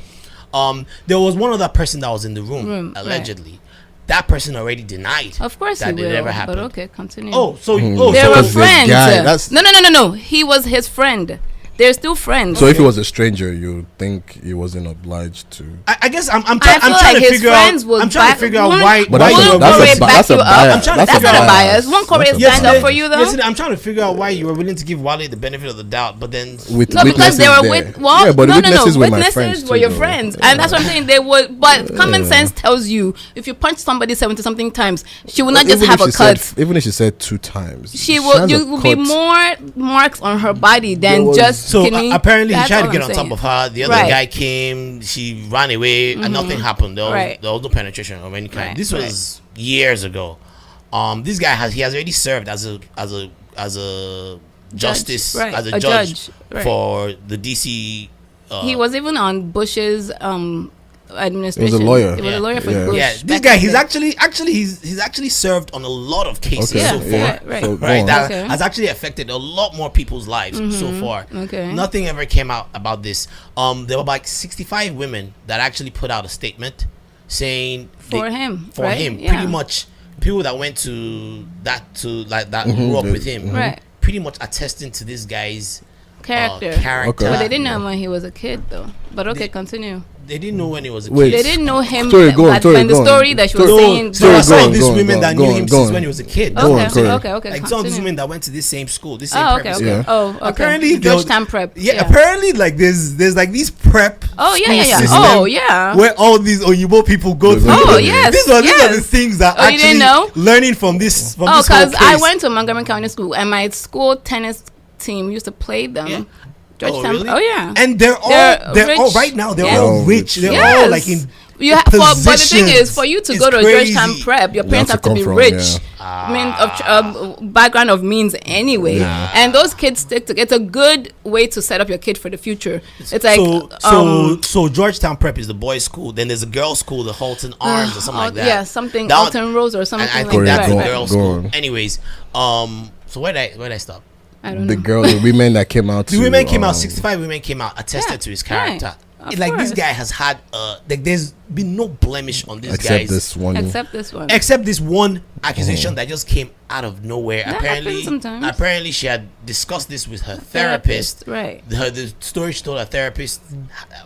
Right. There was one other person that was in the room Right. allegedly. That person already denied. Of course that he it will. ever happened. But okay, continue. Oh, so they so were because this friends. guy, that's- No. He was his friend. They're still friends. So if he was a stranger, you think he wasn't obliged to? I guess I'm I trying feel to his figure out. friends would I'm trying to back- figure out won't- why. But why that's you a were that's worried. a back that's a you up. bias. I'm trying to That's figure not out- a bias. Won't Corey That's a stand bias. up for you though? Yes, I'm trying to figure out why you were willing to give Wale the benefit of the doubt, but then With No, because they were witnesses there. well, Yeah, but no. witnesses were my Witnesses friends were too, your though. friends, and that's what I'm saying. They would, but common sense tells you if you punch somebody 70 something times, she will not just Even have if a she cut. said- even if she said 2 times, She will. has a You will be cut. more marks on her body There than was- just so skinny. apparently he That's tried to all get I'm on top saying. of her. The other Right. guy came. She ran away, and nothing happened. There was no penetration of any kind. Right, This was years ago. This guy has already served as a justice, right, as a a judge, judge, right. for the DC. He was even on Bush's administration. He was a lawyer. He was Yeah. a lawyer for Yeah. Bush. Yeah, this back guy, in he's the day. he's actually served on a lot of cases Okay, so Yeah, far. right. So go Right, on. that Okay. has actually affected a lot more people's lives so far. Okay. Nothing ever came out about this. There were like 65 women that actually put out a statement saying For him, for right? him, Yeah. pretty much people that went to that grew up with him, Right. pretty much attesting to this guy's Character. character. Okay. But they didn't know him when he was a kid, though. But okay, continue. They didn't know when he was a Wait. kid. They didn't know him. Story, go on, but story, when the go on. story that she was Story- saying. So there are Go some on, of these go on, women go that on, knew go him on, since go when he on. was a kid. Go on, Corey. Okay. Like some of these continue. women that went to this same school, this same Oh, prep okay. school. Yeah. Oh, okay. Apparently, Georgetown prep. Yeah, apparently, like there's like these prep. Oh yeah, school yeah. system Oh yeah. Where all these Oyibo people go to. Oh, yes, These are the yes. things that Oh, you actually didn't know? learning from this. From Oh, this whole because I place. went to Montgomery County School and my school tennis team used to play them. Yeah. Georgetown. really? Oh yeah. And they're They're all rich. right now. They're Yes. all rich. They're Yes. all like in. But the thing is, positions. for you to It's go to a crazy. Georgetown prep, your parents have have to to be come from, rich. yeah. Background of means anyway. Yeah. And those kids stick together. It's a good way to set up your kid for the future. It's like So Georgetown Prep is the boys' school. Then there's a girls' school, the Halton Arms or something like that. Yeah, something That- Alton Rose or something And I like think Correct, that's that. the go- girls' go school. on. Anyways, so where did I stop? I don't The know. girl, the women that came out. The to, women came out. 65 women came out, attested Yeah, to his right. character. Of Like this course. guy has had like there's been no blemish on this Except guy's this one. Except this one. except this one accusation that just came out of nowhere. That happens sometimes. Apparently she had discussed this with her therapist. Right. The story she told her therapist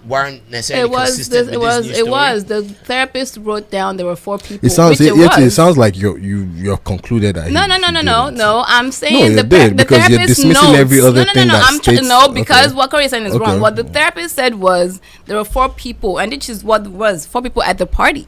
weren't necessarily It was consistent this, with this new it story. was the therapist wrote down there were 4 people. It sounds. which It sounds like you're concluded that. No. he did it. No, I'm saying No, you the did, because you're therapist dismissing knows. every other thing that I'm states- no, because okay. what Corey is saying is Okay. wrong. What the therapist said was there were 4 people, and this is what it was 4 people at the party.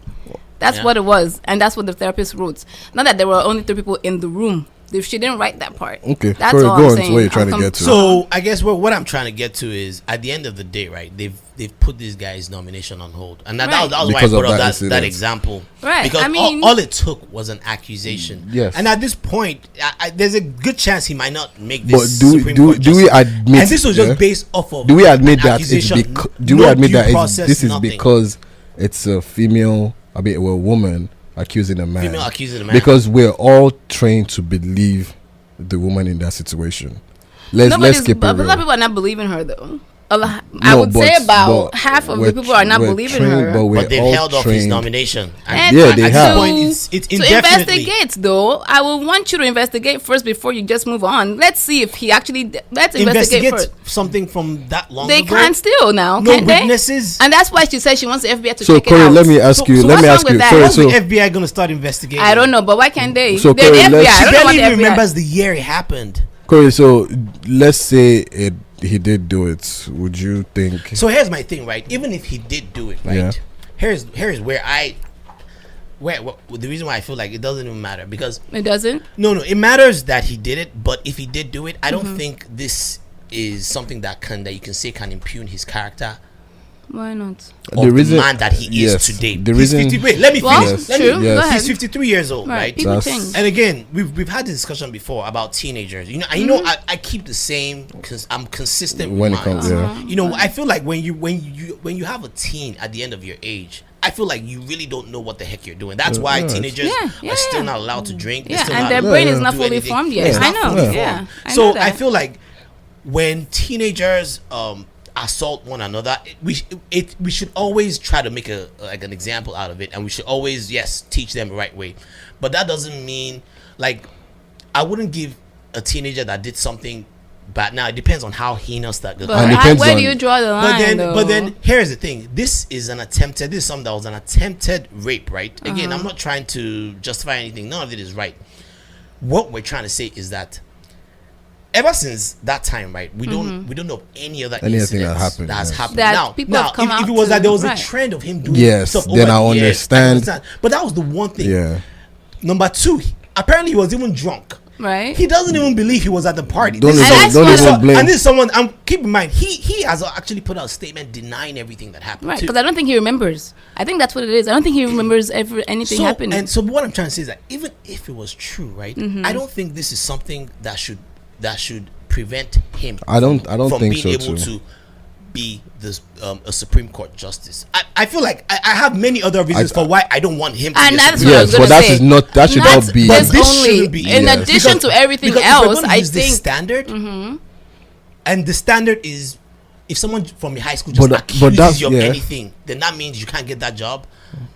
That's Yeah. what it was, and that's what the therapist wrote. Not that there were only 3 people in the room. She didn't write that part. Okay, that's Corey, all go I'm on to saying. what you're trying to get to. So I guess what I'm trying to get to is at the end of the day, right? They've put this guy's nomination on hold, and that Right. was why I Because of brought up that that incident. example, Right, Because I mean- all it took was an accusation. Yes. and at this point, there's a good chance he might not make But this. do Supreme do Court do we justice. admit? And this was just yeah? based off of. Do we admit an that it's accusation, do we no admit due that process, this is nothing. because it's a female? I mean, a woman accusing a man. Female accusing a man. Because we're all trained to believe the woman in that situation. Let's keep it but a lot real. of people are not believing her though. I No, would say but about half of we're the people are not we're believing trained, her. But, we're But they've all held off his trained. nomination. And Yeah, to- they at have. this point, it's to indefinitely. investigate though, I will want you to investigate first before you just move on. Let's see if he actually. Let's investigate first. something from that long They ago. can still now, No can't they? witnesses. And that's why she says she wants the FBI to So check it Corey, out. let me ask you. So Let me what's ask wrong you. with that? Sorry, When's so the FBI gonna start investigating? I don't know, but why can't they? So, They're the Corey, FBI. let's- I She don't know what barely the even FBI. remembers the year it happened. Corey, so let's say he did do it. Would you think? So here's my thing, right? Even if he did do it, right? Yeah. Here's where the reason why I feel like it doesn't even matter, because It doesn't. no, it matters that he did it, but if he did do it, I Mm-hmm. don't think this is something that you can say can impugn his character Why not? of the man that he is yes, today. the He's reason- 50 wait, let me Well, finish. Yes. Let true. me, Yes. Go ahead. He's 53 years old, Right. right? People That's- change. And again, we've had this discussion before about teenagers. You know, I keep the same because I'm consistent When with it comes, mine. yeah. You know, I feel like when you have a teen at the end of your age, I feel like you really don't know what the heck you're doing. That's why teenagers are still not allowed to drink. Yeah, and their brain is not fully formed yet. It's I not know. fully Yeah. formed. I know I feel like when teenagers assault one another, we should always try to make an example out of it, and we should always teach them the right way. But that doesn't mean like I wouldn't give a teenager that did something bad. Now it depends on how heinous that goes. But where do you draw the line? But then here's the thing: this is something that was an attempted rape, right? Again, I'm not trying to justify anything. None of it is right. What we're trying to say is that ever since that time, right, we don't know of any other incident that has happened. That now, if it was that there was a trend of him doing stuff then I understand. But that was the one thing. Yeah. Number two, apparently he was even drunk. Right. He doesn't even believe he was at the party. Don't even blame. And this is someone. Keep in mind, he has actually put out a statement denying everything that happened. Right. Because I don't think he remembers. I think that's what it is. I don't think he remembers anything happening. And so what I'm trying to say is that even if it was true, right, I don't think this is something that should prevent him. I don't from think being so able too. to be this a Supreme Court justice. I feel like I have many other reasons for why I don't want him to and be a that's Supreme what I Yes, was gonna but that say. is not. That should not be. But This this only, shouldn't be. in addition to everything because else, if we're I use this think standard, and the standard is if someone from your high school But accuses that's- you of yeah. anything, then that means you can't get that job.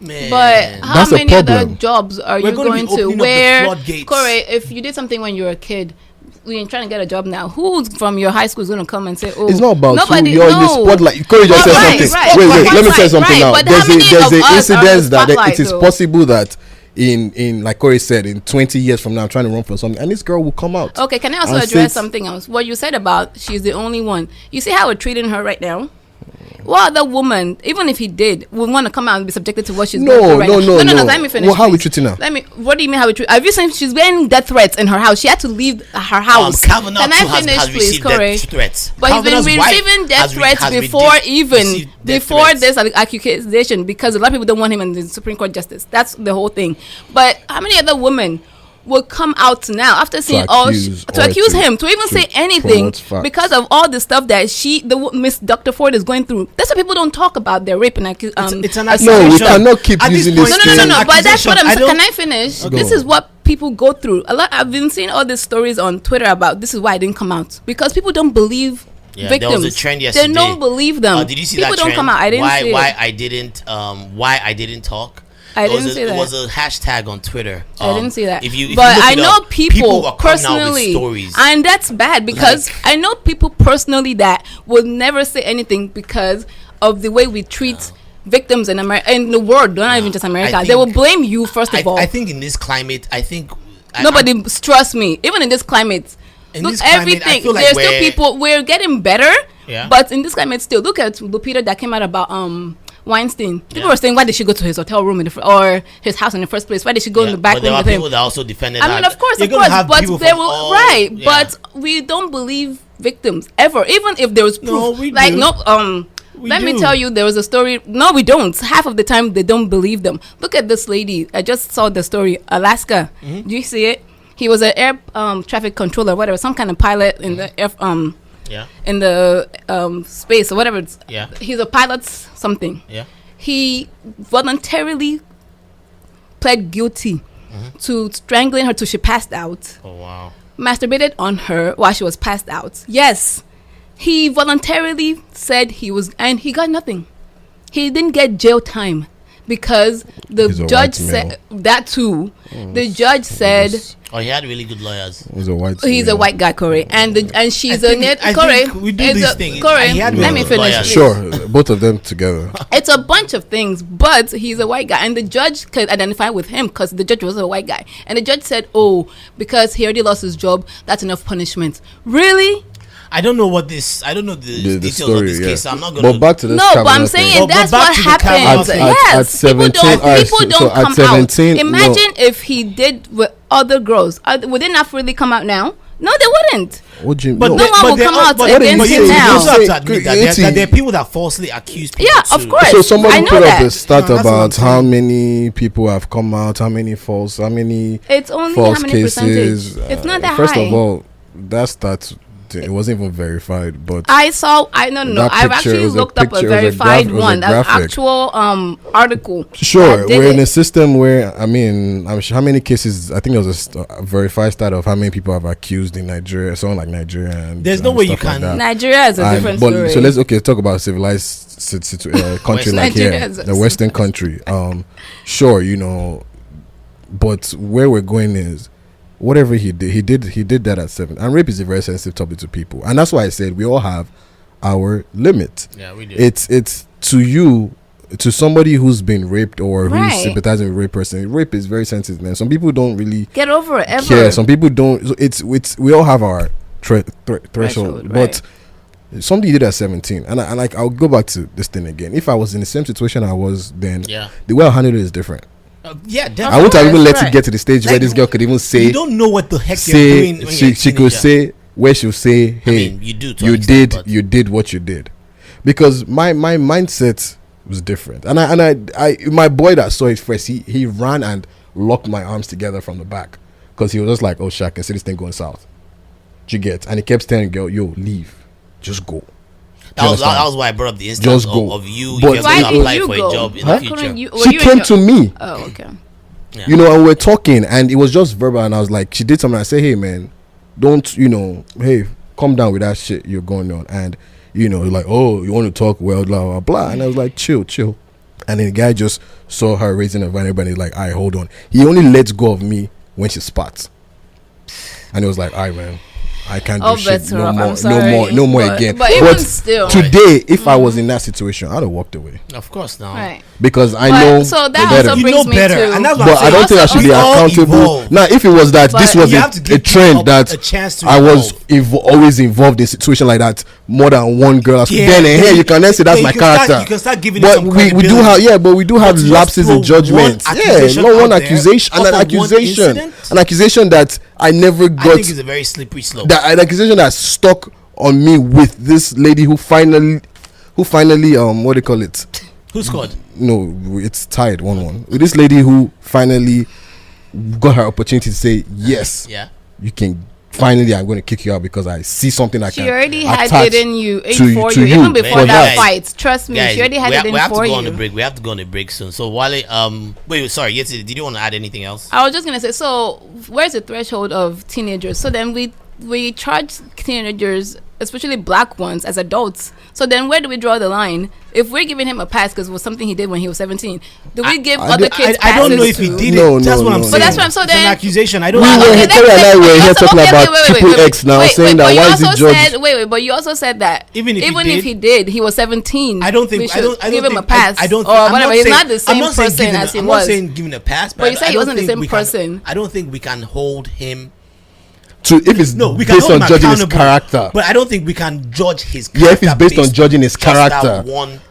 Man. But how That's a many other problem. jobs are We're you gonna be going to opening up the where, floodgates. Corey, if you did something when you were a kid, you're trying to get a job now, who from your high school is going to come and say, oh, It's not about nobody, you. You're in the spotlight. Corey just said something. Right, Wait. Let me say something now. But how many There's of an us are incident in the that it spotlight, is though? possible that in like Corey said, in 20 years from now, I'm trying to run for something, and this girl will come out. Okay, can I also and address say- something else? What you said about she's the only one. You see how we're treating her right now? What other woman, even if he did, would want to come out and be subjected to what she's going through right now? No. Let me finish. Well, how are we please. treating her? What do you mean how we treat? Have you seen she's getting death threats in her house? She had to leave her house. Kavanaugh Can I too finish, has please, received Corey? death threats. But he's been Kavanaugh's wife receiving death threats has before received death before threats. this accusation, because a lot of people don't want him in the Supreme Court justice. That's the whole thing. But how many other women will come out now after seeing accuse him to even say anything because of all the stuff that Miss Dr. Ford is going through? That's why people don't talk about their rape and accusation. It's an No, accusation. we cannot keep At using this this. point, No. But that's what I'm saying. don't- Can I finish? Okay. This is what people go through. I've been seeing all these stories on Twitter about this is why I didn't come out, because people don't believe victims. There was a trend yesterday. They don't believe them. Did you see people that don't trend? come out. I didn't see why it. I didn't talk. I didn't see that. It was a hashtag on Twitter. I didn't see that. If you but look I it know up, people are coming out with personally, stories. and that's bad because I know people personally that will never say anything because of the way we treat victims in America, in the world. Not even just America. They will blame you first of all. I think in this climate, Nobody trust me. Even in this climate, look, everything. Feel like there's still people. We're getting better, Yeah. but in this climate, still look at Lupita that came out about Weinstein. People were saying, why did she go to his hotel room or his house in the first place? Why did she go in the back but there room were with him? people that also defended. I mean, of course, but they were but we don't believe victims ever, even if there was proof. No, we do. Let me tell you, there was a story. No, we don't. Half of the time, they don't believe them. Look at this lady. I just saw the story. Alaska. Do you see it? He was an air traffic controller, whatever, some kind of pilot in the air, in the space or whatever. He's a pilot something. Yeah. He voluntarily pled guilty to strangling her till she passed out. Oh wow. Masturbated on her while she was passed out. Yes. He voluntarily said he was, and he got nothing. He didn't get jail time because the judge said that too. The judge said, "Oh, he had really good lawyers." He's a white. He's a white guy, Corey, and she's Corey. We do this thing. Corey, let me finish. Please. Sure, both of them together. It's a bunch of things, but he's a white guy, and the judge could identify with him because the judge was a white guy, and the judge said, "Oh, because he already lost his job, that's enough punishment." Really? I don't know what this. I don't know the details story, of this case. So I'm not gonna. But back to this. No, but I'm saying that's what happens. Yes, at 17, people don't come 17, out. Imagine if he did with other girls. Would they not really come out now? No, they wouldn't. What do you but mean? no one will come out against him now. You also have to admit that there are people that falsely accuse people. Yeah, of course. So somebody put up a stat No, about how many people have come out, how many it's only false how many cases. percentage. It's not that First high. of all, that stat It wasn't even verified, but I know. I've actually looked up a verified one, an actual article. Sure, we're in a system where I'm sure how many cases. I think there was a verified stat of how many people have accused in Nigeria, something like Nigeria. And there's no way you can. Like Nigeria is a different story. So let's talk about a civilized country like here, the Western country. Sure, but where we're going is. Whatever he did that at 7. And rape is a very sensitive topic to people, and that's why I said we all have our limit. Yeah, we do. It's to somebody who's been raped or who's sympathizing with a rape person. Rape is very sensitive, man. Some people don't really get over it ever. Care. Some people don't. So it's we all have our threshold, but somebody did at 17, and I'll go back to this thing again. If I was in the same situation I was then, the way I handled it is different. Yeah, definitely. I wouldn't have even let it get to the stage where this girl could even say. You don't know what the heck you're doing. She could say where she'll say, "Hey, you did what you did," because my mindset was different, and I my boy that saw it first, he ran and locked my arms together from the back because he was just like, "Oh, shit, I can see this thing going south." You get, and he kept telling the girl, "Yo, leave, just go." That was why I brought up the instance of you. But why did apply you for go? a job in the future. She came to me. Oh, okay. Yeah. And we're talking, and it was just verbal, and I was like, she did something. I said, "Hey, man, don't, hey, calm down with that shit you're going on." And like, "Oh, you want to talk? Well, blah blah blah." And I was like, chill. And then the guy just saw her raising her hand, and he's like, "All right, hold on." He only lets go of me when she spots, and it was like, "All right, man, I can't do shit no more again." But even still, today, if I was in that situation, I'd have walked away. Of course, now, right? Because I know. So that also brings me better, to. and that's but I don't think I should be accountable. Now, if it was that this was a trend that I was always involved in a situation like that, more than one girl, then here you can then say that's my character. You can start giving. But we do have lapses in judgment. Not one accusation, and an accusation that I never got. I think it's a very slippery slope. An accusation that stuck on me with this lady who finally what do you call it? Who scored? No, it's tied 1-1. With this lady who finally got her opportunity to say yes. Yeah. You can finally. I'm going to kick you out because I see something I can. She already had it in you, for you, even before that fight. Trust me, she already had it in for you. We have to go on a break soon. So Wale, wait, sorry, Yetty, did you want to add anything else? I was just gonna say. So where's the threshold of teenagers? So then we charge teenagers, especially black ones, as adults. So then where do we draw the line? If we're giving him a pass because it was something he did when he was 17, do we give other kids passes? I don't know if he did it. That's what I'm saying. But that's what I'm saying. It's an accusation. I don't know. Terri and I were here talking about triple X now, saying that why is it judged? But you also said that even if he did, he was 17. I don't think we should give him a pass. I don't. Or whatever. He's not the same person as he was. I'm not saying giving a pass, but you said he wasn't the same person. I don't think we can hold him. If it's based on judging his character, but I don't think we can judge his character. Yeah, if it's based on judging his character,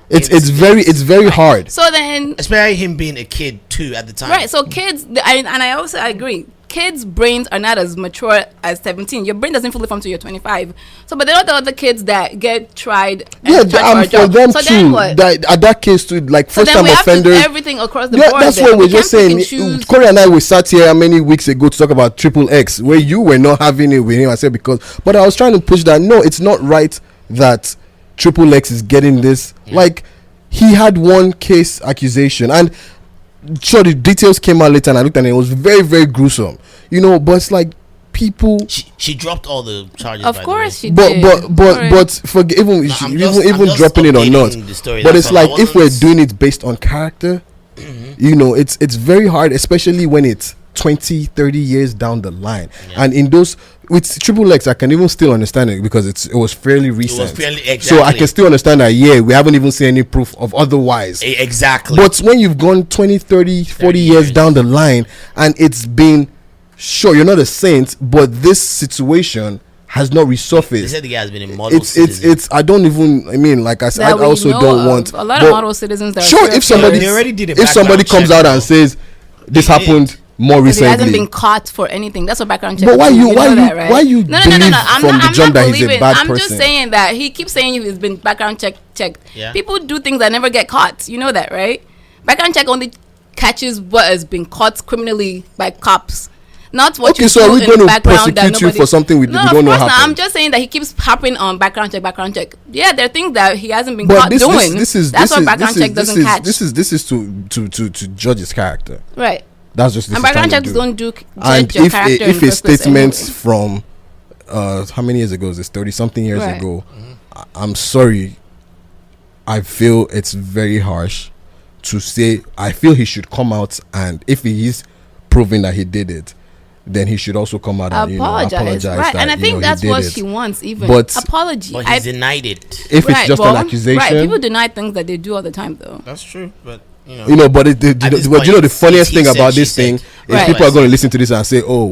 it's very hard. So then, especially him being a kid too at the time, right? So kids, I also agree. Kids' brains are not as mature as 17. Your brain doesn't fully form till you're 25. So, but there are the other kids that get tried. Yeah, for them so too. At that case too, like first time offenders. Everything across the board. That's what we're just saying. Corey and I sat here many weeks ago to talk about triple X, where you were not having it with him. I said but I was trying to push that. No, it's not right that triple X is getting this. Yeah. Like he had one case accusation and. Sure, the details came out later and I looked at it. It was very, very gruesome, but it's like people. She dropped all the charges. Of course, she did. But for even dropping it or not. But it's like if we're doing it based on character, it's very hard, especially when it's 20, 30 years down the line, and in those. With triple X, I can even still understand it because it was fairly recent. So I can still understand that, we haven't even seen any proof of otherwise. Exactly. But when you've gone 20, 30, 40 years down the line and it's been, sure, you're not a saint, but this situation has not resurfaced. They said the guy has been a model citizen. I don't even, like I said, I also don't want. A lot of model citizens that sure, if somebody comes out and says, this happened more recently. He hasn't been caught for anything. That's what background check. But why you no. believe from the jump that he's a bad person? I'm just saying that he keeps saying he's been background checked. Yeah. People do things that never get caught. You know that, right? Background check only catches what has been caught criminally by cops. Not what Okay, you so do are we in going the to background that prosecute you nobody... for something we No, don't of know course not. happened? I'm just saying that he keeps harping on background check. Yeah, there are things that he hasn't been But caught doing. That's what background check doesn't catch. This is to judge his character. Right. That's just this. And is background trying to checks do. don't do And judge your character in if the a first place statement anyway. from how many years ago is this? 30-something years Right. ago. I'm sorry. I feel it's very harsh to say. I feel he should come out, and if he is proving that he did it, then he should also come out and apologize. Right, that, and I think that's what he she wants. Even But- apology. But he denied it. If it's just an accusation, right? People deny things that they do all the time, though. That's true, but but At this but you know point, the funniest he thing said, about she this thing said. is Right. people are going to listen to this and say, "Oh,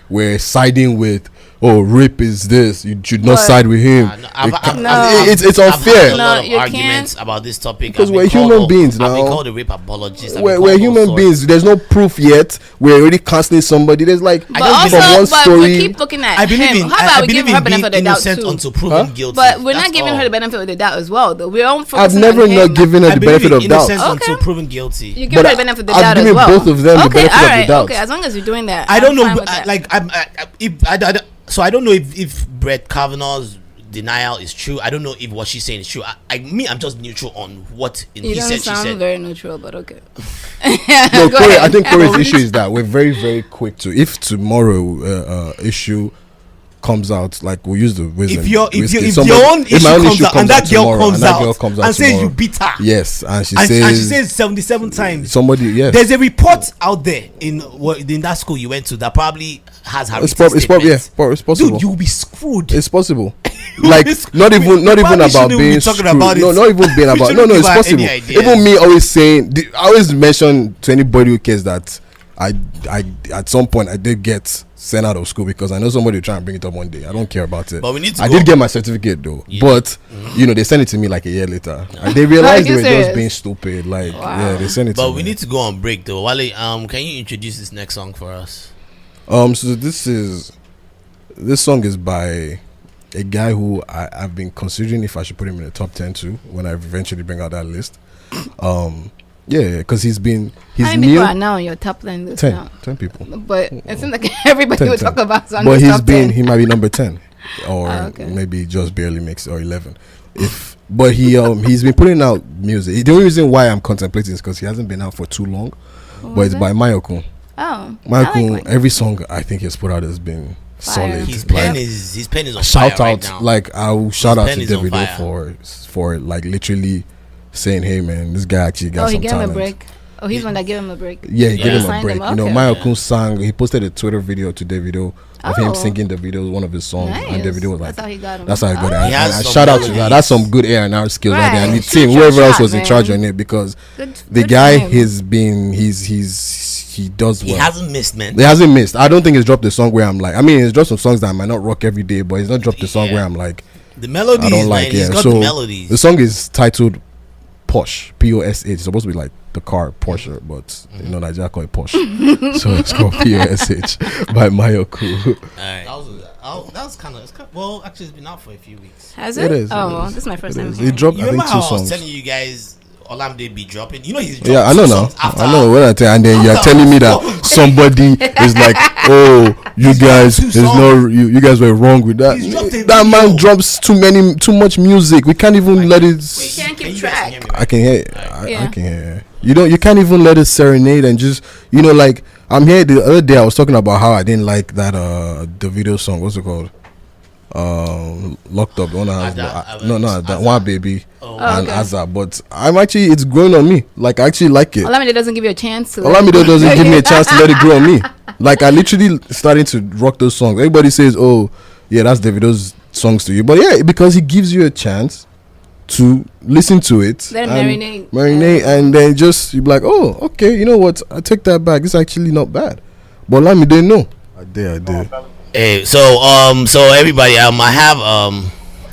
we're siding with, rape is this. You should not But- side with him." It's I've unfair. had a lot No, of you arguments about this topic Because I've we're been called human all- beings I've been now. called a rape apologist. I've been We're called all human sorts. beings. There's no proof yet. We're already canceling somebody. There's like But don't also, give from one but story. we keep looking at I believe him. in. How about I we believe give her in benefit being of the doubt innocent too? until proven Huh? guilty. But we're That's not giving all. her the benefit of the doubt as well, though. We're all I've focusing never on not him. given her I the believe benefit in of doubt. innocence Okay. until proven guilty. You give But her the benefit of the I've doubt as given well. both of them the okay, benefit of the alright, doubt. Okay, as long as you're doing that, I don't know. I'm fine with that. Like, so I don't know if Brett Kavanaugh's denial is true. I don't know if what she's saying is true. I'm just neutral on what you he don't said. She sound said. very neutral, but okay. No, Go Corey, ahead. I think Corey's issue is that we're very, very quick to. If tomorrow issue comes out, like we'll use the wisdom. If your Somebody- own if my issue own comes out and that girl tomorrow, comes and that out girl comes and says tomorrow, you beat her, yes, and she and she says says 77 times. somebody, yes, There's a report out there in that school you went to that probably has her it's written possible. statements. It's possible. Dude, you'll be screwed. It's possible. You'll Like be screwed. not even We probably about shouldn't be being talking screwed. about No, it. not even being We about. shouldn't No, give it's her possible. any ideas. Even me always saying. I always mention to anybody who cares that I at some point I did get sent out of school because I know somebody will try and bring it up one day. I don't care about it. But we need to I go- did get my certificate though, Yeah. but they sent it to me like a year later. And they realized you they were serious? just being stupid. Like Wow. they sent it to But me. we need to go on break though. Wale, can you introduce this next song for us? So this song is by a guy who I've been considering if I should put him in the top 10 too when I eventually bring out that list. Because he's How many new. people are now on your top 10 list 10, now? 10 people. But it seems like everybody 10, will 10. talk about on But this top 10. he might be number 10 or okay. maybe just barely makes or 11. But he's been putting out music. The only reason why I'm contemplating is because he hasn't been out for too long. But it's by Mayorkun. Oh, Mayorkun, every song I think he's put out has been Fire. solid. His Like, pen is on shout fire out right now. like I'll shout His out pen to is on Davido for like literally saying, hey man, this guy actually got he some gave him talent. a break. Oh, he's one that gave him a break. Yeah, he Yeah. gave him a Signed break. him, You know, okay. Mayorkun sang. He posted a Twitter video to Davido of him Oh. singing Davido, one of his songs, and Nice. Davido was like, That's how he got him. "That's how I got it." Oh. He has And some shout out to melodies. that. That's some good A&R skills right there. And the Right. team, Shoot your whoever else shot, was in man. charge on it, because Good, the good guy for him. he does He well. hasn't missed, man. He hasn't missed. I don't think he's dropped a song where I'm like. I mean, he's dropped some songs that I might not rock every day, but he's not dropped a song Yeah. where I'm like, The melodies, I don't like man. He's it. got So the melodies. the song is titled Posh, Posh. It's supposed to be like the car Porsche, but you know Naija call it Posh, so it's called Posh by Mayorkun. Alright. That was kind of well. Actually, it's been out for a few weeks. Has It it? is, Oh, it well, is. this is my first It time. is. hearing He dropped You I think remember 2 how I was songs. telling you guys Olamide be dropping? You know he's dropped Yeah, I know two now. songs after. I know what I tell, and then you're after telling me that four- somebody is like, "Oh, you He's dropped guys, 2 there's songs. no, you guys were wrong with that." He's dropped a That man video. drops too much music. We can't even let it. We can't keep Can you guys track. hear me, I can hear. I Yeah. can hear. You can't even let it serenade and just like I'm here. The other day I was talking about how I didn't like that Davido song. What's it called? Locked Up. The one that has that one baby and okay. Azza. But it's growing on me. Like I actually like it. Olamide doesn't give you a chance to. Olamide doesn't give me a chance to let it grow on me. Like I literally starting to rock those songs. Everybody says, "Oh, yeah, that's Davido's songs to you," but yeah, because he gives you a chance to listen to it, Let it and marinate. and then just you be like, "Oh, okay, you know what? I take that back. It's actually not bad." But Olamide, no, I did. Hey, so everybody, I have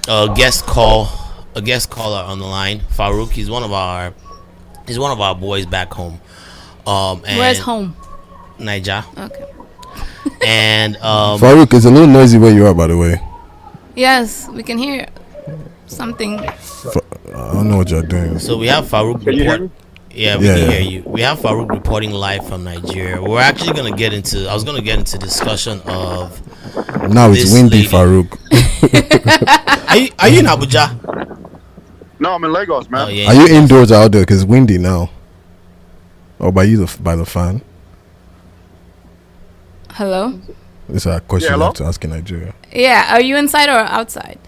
a guest caller on the line. Farouk, he's one of our boys back home. And Where's home? Naija. Okay. And Farouk, it's a little noisy where you are, by the way. Yes, we can hear something. I don't know what you're doing. so we have Farouk Can you hear report. me? Yeah, we can hear you. We have Farouk reporting live from Nigeria. We're actually gonna get into. I was gonna get into discussion of. Now it's windy, lady. Farouk. Are you in Abuja? No, I'm in Lagos, man. Oh, yeah, Are you indoors or outdoors? Because it's windy now. Or by the fan? Hello? This is a question Yeah, you hello? have to ask in Nigeria. Yeah, are you inside or outside?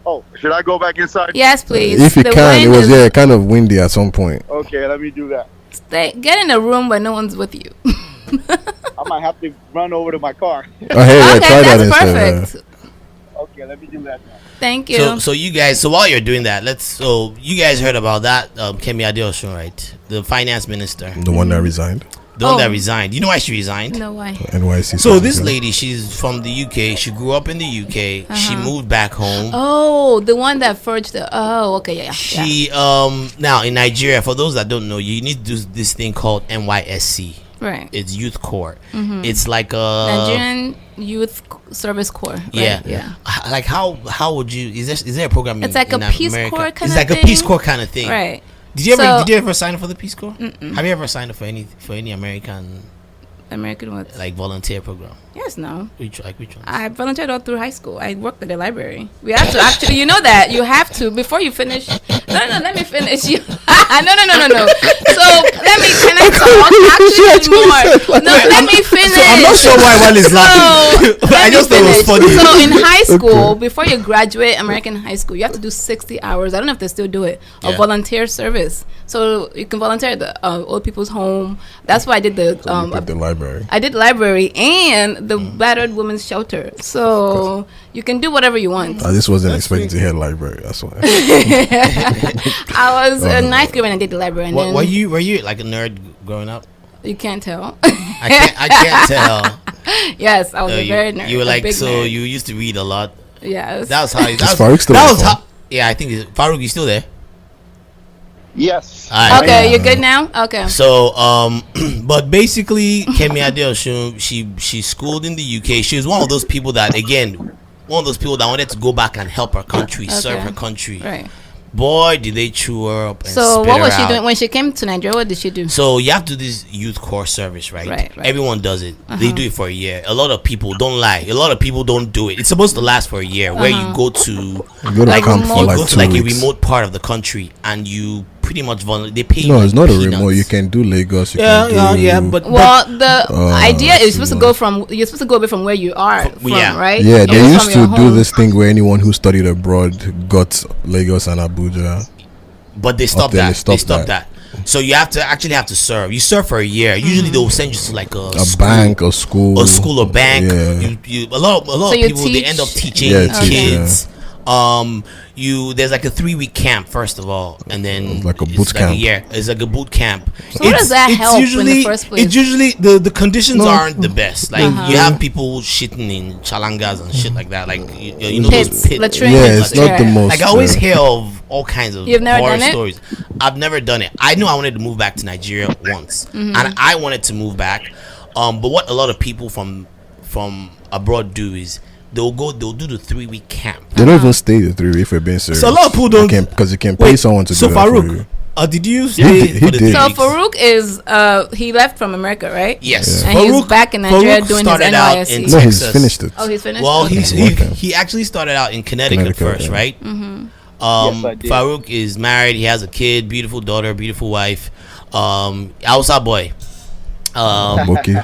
Oh, should I go back inside? Yes, please. If you The can, it wind was is- kind of windy at some point. Okay, let me do that. Get in a room where no one's with you. I might have to run over to my car. Oh, hey, yeah, Okay, try that that's instead. perfect. Okay, let me do that now. Thank you. So you guys. So while you're doing that, you guys heard about that Kemi Adeosun, right? The finance minister, The one that resigned. the one that Oh. resigned. You know why she resigned? No way. NYC. So this lady, she's from the UK. She grew up in the UK. She moved back home. Oh, the one that forged the. Oh, okay, yeah. She now in Nigeria. For those that don't know, you need to do this thing called NYSC. Right. It's Youth Corps. It's like a Nigerian Youth Service Corps. Right? yeah. Like how would you? Is there a program? It's like a Peace America? Corps kind It's of like thing. a Peace Corps kind of thing. Right. Did you So- ever sign up for the Peace Corps? Have you ever signed up for any American American what? like volunteer program? Yes, no. Which one? I volunteered all through high school. I worked at the library. We have to actually, you know that you have to before you finish. No, let me finish. No. So can I talk? Actually, more. No, let me finish. So I'm not sure why one is laughing. Let I me just thought it was finish. funny. So in high school, before you graduate American high school, you have to do 60 hours. I don't know if they still do it of Yeah. volunteer service. So you can volunteer at the old people's home. That's why I did the You picked the library. I did library and the battered women's shelter. So you can do whatever you want. I just wasn't expecting to hear library. That's why. I was a ninth grade when I did the library, and then Were you like a nerd growing up? you can't tell. I can't tell. Yes, I was a you, very nerd. you were a like big so nerd. you used to read a lot. Yes. That was how. Is Farouk still that on was the how. Yeah, I think Farouk, you still there? Yes. All right. Okay, you're good now. Okay. So, but basically, Kemi Adeosun, she schooled in the UK. She was one of those people that wanted to go back and help her country, serve her country. Right. Boy, did they chew her up and So spit what her was she out. doing when she came to Nigeria? What did she do? So you have to do this youth corps service, right? Right. Everyone does it. They do it for a year. A lot of people don't lie. A lot of people don't do it. It's supposed to last for a year, where you go to You go to Like camp remote- for you like go 2 to like weeks. a remote part of the country, and you pretty much they pay you. No, like it's not a peanuts. remote. You can do Lagos. You Yeah, can do, yeah, but Well, the idea is you're supposed to so- go from away from where you are, yeah. right? Yeah, they Away used from to your do home. this thing where anyone who studied abroad got Lagos and Abuja. But they stopped then that. they They stopped stopped that. So you have to serve. You serve for a year. Usually they'll send you to like a school, Bank or school. or bank. Yeah. A lot So of you people they end up teach- teaching Yeah, teach, kids. There's like a 3-week camp first of all, and then Like a it's boot like camp. a year. It's like a boot camp. So what does that help in the first place? It's usually the conditions aren't the best. Like you have people shitting in chalangas and shit like that. Like you know Pits, those pit. latrine. Yeah, it's not the Yeah. most. Like I always hear of all kinds of You've never horror done it? stories. I've never done it. I knew I wanted to move back to Nigeria once, and I wanted to move back. But what a lot of people from abroad do is they'll do the 3-week camp. They don't even stay the 3 weeks if we're being serious. So a lot of people don't because you can pay Wait, someone to so do that for Farouk, you. did you He stay did- for the he did. 3 So weeks? Farouk is he left from America, right? Yes, And he's back in Nigeria Farouk doing his started out NYSC. in No, he's Texas. finished it. Oh, he's finished. Well, Okay. he actually started out in Connecticut first, yeah. right? Yes, I did. Farouk is married. He has a kid, beautiful daughter, beautiful wife. Hausa boy. Okay.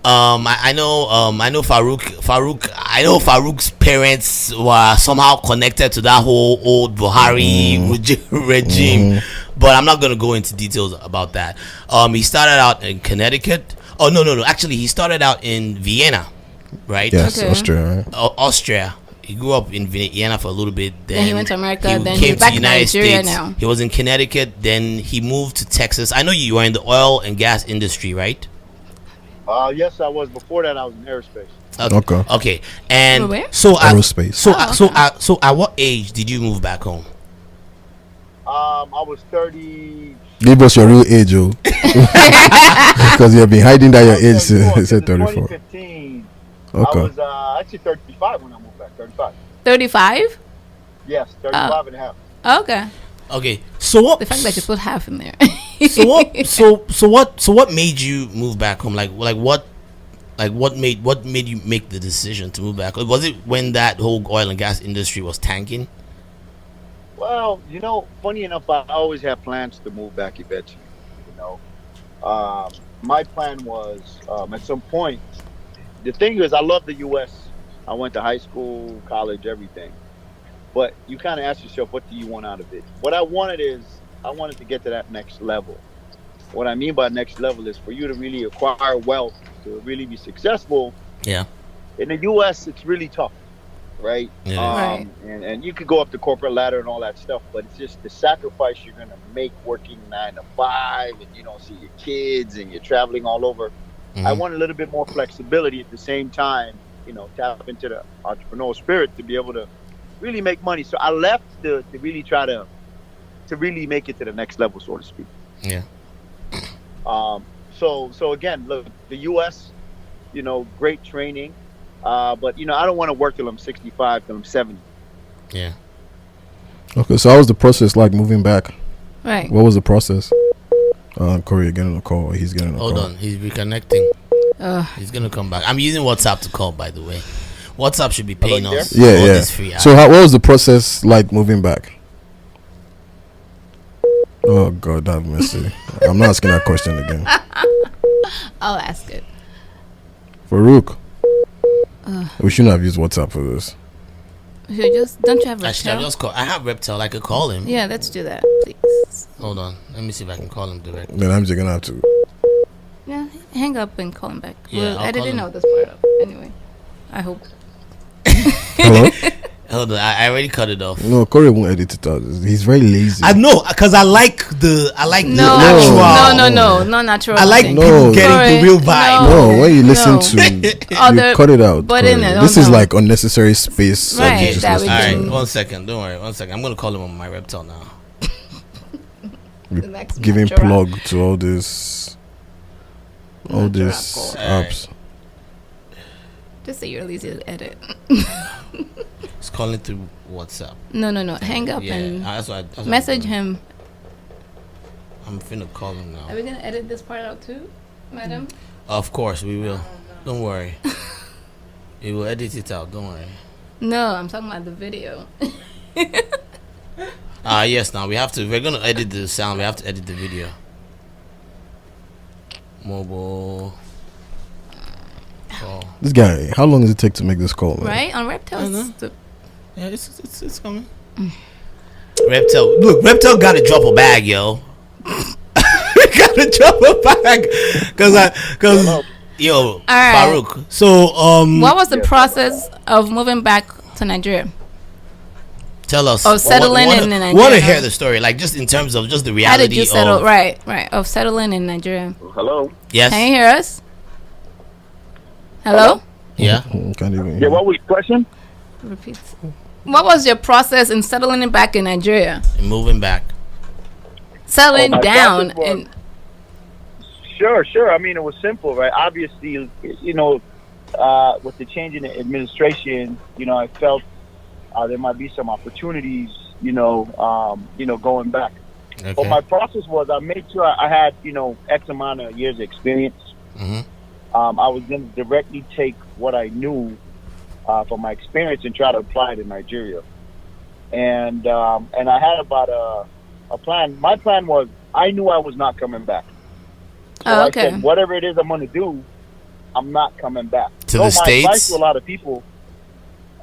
I know Farouk. I know Farouk's parents were somehow connected to that whole old Buhari regime, but I'm not gonna go into details about that. He started out in Connecticut. Oh no. Actually, he started out in Vienna, right? Yes, Okay. Austria, right? Austria. He grew up in Vienna for a little bit. Then he went to America, He then came he's back to in United Nigeria States. now. He was in Connecticut. Then he moved to Texas. I know you were in the oil and gas industry, right? Yes, I was. Before that, I was in aerospace. Okay. Okay. And Where? so Aerospace. so at what age did you move back home? I was 30. Give us your real age, oh. Because you've been hiding that your age since 34. 2015. Okay. I was actually 35 when I moved back. 35. 35. Yes, 35 and a half. Okay. Okay. So what? The fact that you put half in there. So what made you move back home? What made you make the decision to move back? Was it when that whole oil and gas industry was tanking? Well, funny enough, I always had plans to move back eventually. My plan was at some point. The thing is, I love the U.S. I went to high school, college, everything. But you kind of ask yourself, what do you want out of it? What I wanted to get to that next level. What I mean by next level is for you to really acquire wealth, to really be successful. Yeah. In the U.S., it's really tough, right? Yeah. Right. And you could go up the corporate ladder and all that stuff, but it's just the sacrifice you're going to make working 9 to 5, and you don't see your kids, and you're traveling all over. Mm-hmm. I want a little bit more flexibility at the same time, tap into the entrepreneurial spirit to be able to really make money. So I left to really try to really make it to the next level, so to speak. Yeah. So again, look, the U.S., great training, but I don't want to work till I'm 65, till I'm 70. Yeah. Okay, so how was the process like moving back? Right. What was the process? Corey getting a call. He's getting a call. Hold on, he's reconnecting. He's gonna come back. I'm using WhatsApp to call, by the way. WhatsApp should be paying us. Yeah, all yeah. this free So what was the process like moving back? Oh God, that messy. I'm not asking that question again. I'll ask it. Farouk, we shouldn't have used WhatsApp for this. Don't you have I should have Reptel? just called. I have Reptel. I could call him. Yeah, let's do that, please. Hold on. Let me see if I can call him directly. Then I'm just gonna have to. Yeah, hang up and call him back. Yeah, I'll I call didn't him. know this part up. Anyway, I hope. Hello? Hold on. I already cut it off. No, Corey won't edit it out. He's very lazy. I know, because I like the No, actual. no natural. I like thing. No. people getting the real vibe. No, when you listen No. to, you Other- cut it out. but Corey. in it, This don't is know. like unnecessary space. Right, you just that listen we All to right, can- 1 second. Don't worry. 1 second. I'm gonna call him on my Reptel now. The next giving natural. plug to all this apps. Just say you're lazy to edit. He's calling through WhatsApp. No. Hang up Yeah, and that's what message him. I'm finna call him now. Are we gonna edit this part out too, madam? Of course we will. Don't worry. We will edit it out. Don't worry. No, I'm talking about the video. Yes. Now we have to. We're gonna edit the sound. We have to edit the video. Mobile. Call. This guy, how long does it take to make this call, man? Right on Reptiles. Yeah, it's coming. Reptel, look, Reptel got to drop a bag, yo. Got to drop a bag, cause yo, right. Farouk. So What was the process of moving back to Nigeria? tell us. Of settling in Nigeria. Want to hear the story, like just in terms of just the reality. How did you settle? of, Right. Of settling in Nigeria. Hello? Yes. Can you hear us? Hello? Yeah. Can't even Yeah, hear. what was your question? Repeat. What was your process in settling back in Nigeria? Moving back. Settling my down process was- and Sure. I mean, it was simple, right? Obviously, with the change in the administration, I felt there might be some opportunities, going back. Okay. But my process was I made sure I had, X amount of years of experience. Mm-hmm. I was going to directly take what I knew from my experience and try to apply it in Nigeria. And I had about a plan. My plan was I knew I was not coming back. So Oh, I okay. said, whatever it is I'm going to do, I'm not coming back. To So the my advice States? to a lot of people,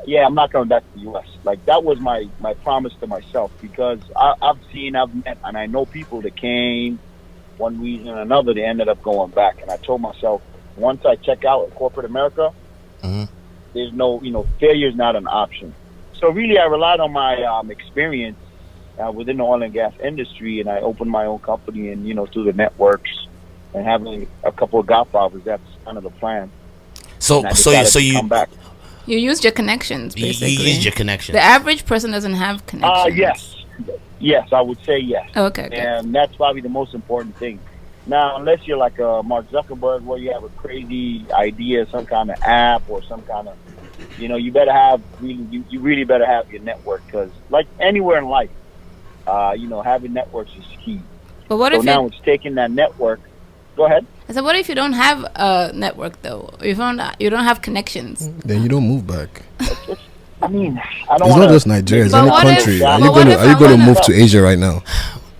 yeah, I'm not coming back to the U.S. Like, that was my promise to myself, because I've met, and I know people that came, one reason or another, they ended up going back. And I told myself, once I check out in corporate America, Mhm. there's no, failure is not an option. So really, I relied on my experience within the oil and gas industry, and I opened my own company, and through the networks and having a couple of godfathers. That's kind of the plan. So And I so decided to you come back. you used your connections, you basically. used your connections. The average person doesn't have connections. Yes, I would say yes. Okay, good. And that's probably the most important thing. Now, unless you're like a Mark Zuckerberg, where you have a crazy idea, some kind of app or some kind of, you better have you really better have your network, because like anywhere in life, having networks is key. But what So if now it's taking that network. Go ahead. I said, what if you don't have a network though? You don't have connections. Then you don't move back. I mean, I don't It's want not just Nigeria. It's But any what if- country. but Are you what gonna if Are you I gonna wanna- move to Asia right now?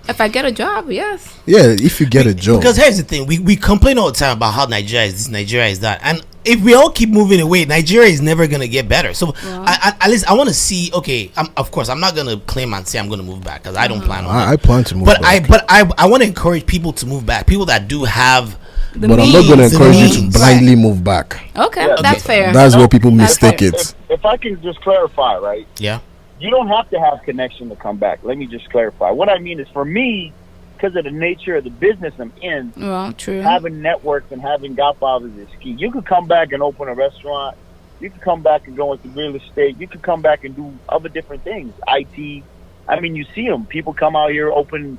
If I get a job, yes. Yeah, if you get a job. Because here's the thing, we complain all the time about how Nigeria is this, Nigeria is that, and if we all keep moving away, Nigeria is never gonna get better. So at least I want to see. Okay, of course, I'm not gonna claim and say I'm gonna move back because I don't plan on that. I plan to move But back. I want to encourage people to move back. People that do have. But I'm not gonna means, encourage you the to means. blindly move back. Okay, Yeah. that's fair. That's where people That's mistake fair. it. If I can just clarify, right? Yeah. You don't have to have connection to come back. Let me just clarify. What I mean is, for me, because of the nature of the business I'm in, Well, true. having networks and having godfathers is key. You could come back and open a restaurant. You could come back and go into real estate. You could come back and do other different things. IT. I mean, you see them. People come out here, open,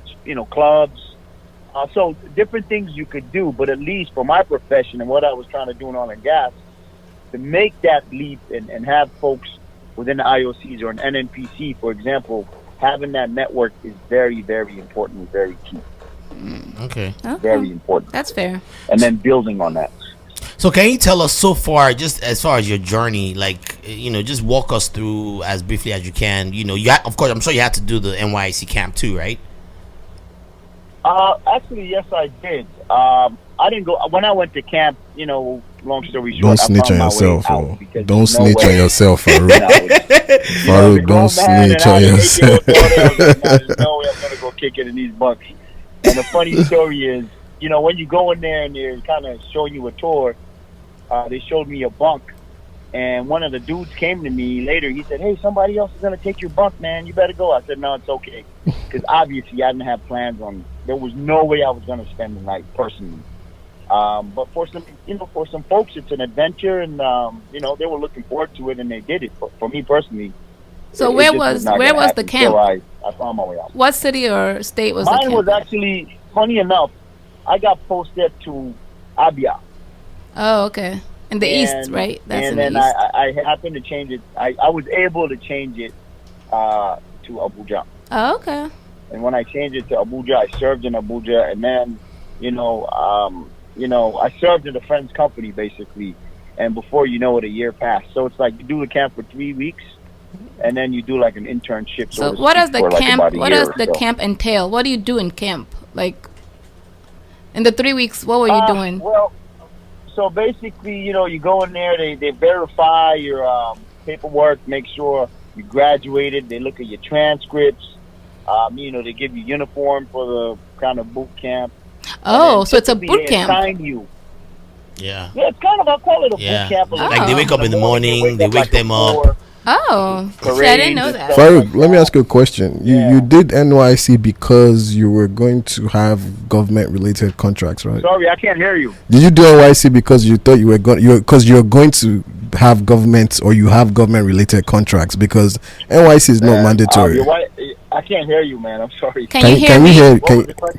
clubs. So different things you could do. But at least for my profession and what I was trying to do in oil and gas, to make that leap and have folks within the IOCs or an NNPC, for example, having that network is very, very important and very key. Okay. Very important. That's fair. And then building on that. So can you tell us so far, just as far as your journey, like just walk us through as briefly as you can. Of course, I'm sure you had to do the NYC camp too, right? Actually, yes, I did. I didn't go when I went to camp. Long story short, Don't snitch on yourself. Don't snitch on yourself, Farouk. Farouk, don't snitch on yourself. There's no way I'm gonna go kick it in these bunks. And the funny story is, when you go in there and they're kind of showing you a tour, they showed me a bunk, and one of the dudes came to me later. He said, "Hey, somebody else is gonna take your bunk, man. You better go." I said, "No, it's okay," because obviously I didn't have plans on. There was no way I was gonna spend the night personally. But for some folks, it's an adventure, and they were looking forward to it, and they did it. For me personally. So it where just was not where gonna was happen the camp? till I found my way out. What city or state was the Mine camp? was actually, funny enough, I got posted to Abia. Oh, okay. In the east, right? That's in and the then east. I happened to change it. I was able to change it to Abuja. Oh, okay. And when I changed it to Abuja, I served in Abuja, and then, I served in a friend's company basically. And before you know it, a year passed. So it's like you do the camp for 3 weeks, and then you do like an internship. So what does the camp? What does the camp entail? What do you do in camp? Like in the 3 weeks, what were you doing? Well, so basically, you go in there. They verify your paperwork, make sure you graduated. They look at your transcripts. They give you uniform for the kind of boot camp. Oh, so it's a boot They camp. assign you. Yeah. Yeah, it's kind of, I call it a Yeah. boot camp. Like they wake up in the morning, they wake them up. Oh, see, I Parades didn't know and that. stuff. Farouk, let me ask you a question. You Yeah. you did NYC because you were going to have government related contracts, right? Sorry, I can't hear you. Did you do NYC because you thought you were going you're going to have government or you have government related contracts? Because NYC is not mandatory. You're right. I can't hear you, man. I'm sorry. Can you hear me?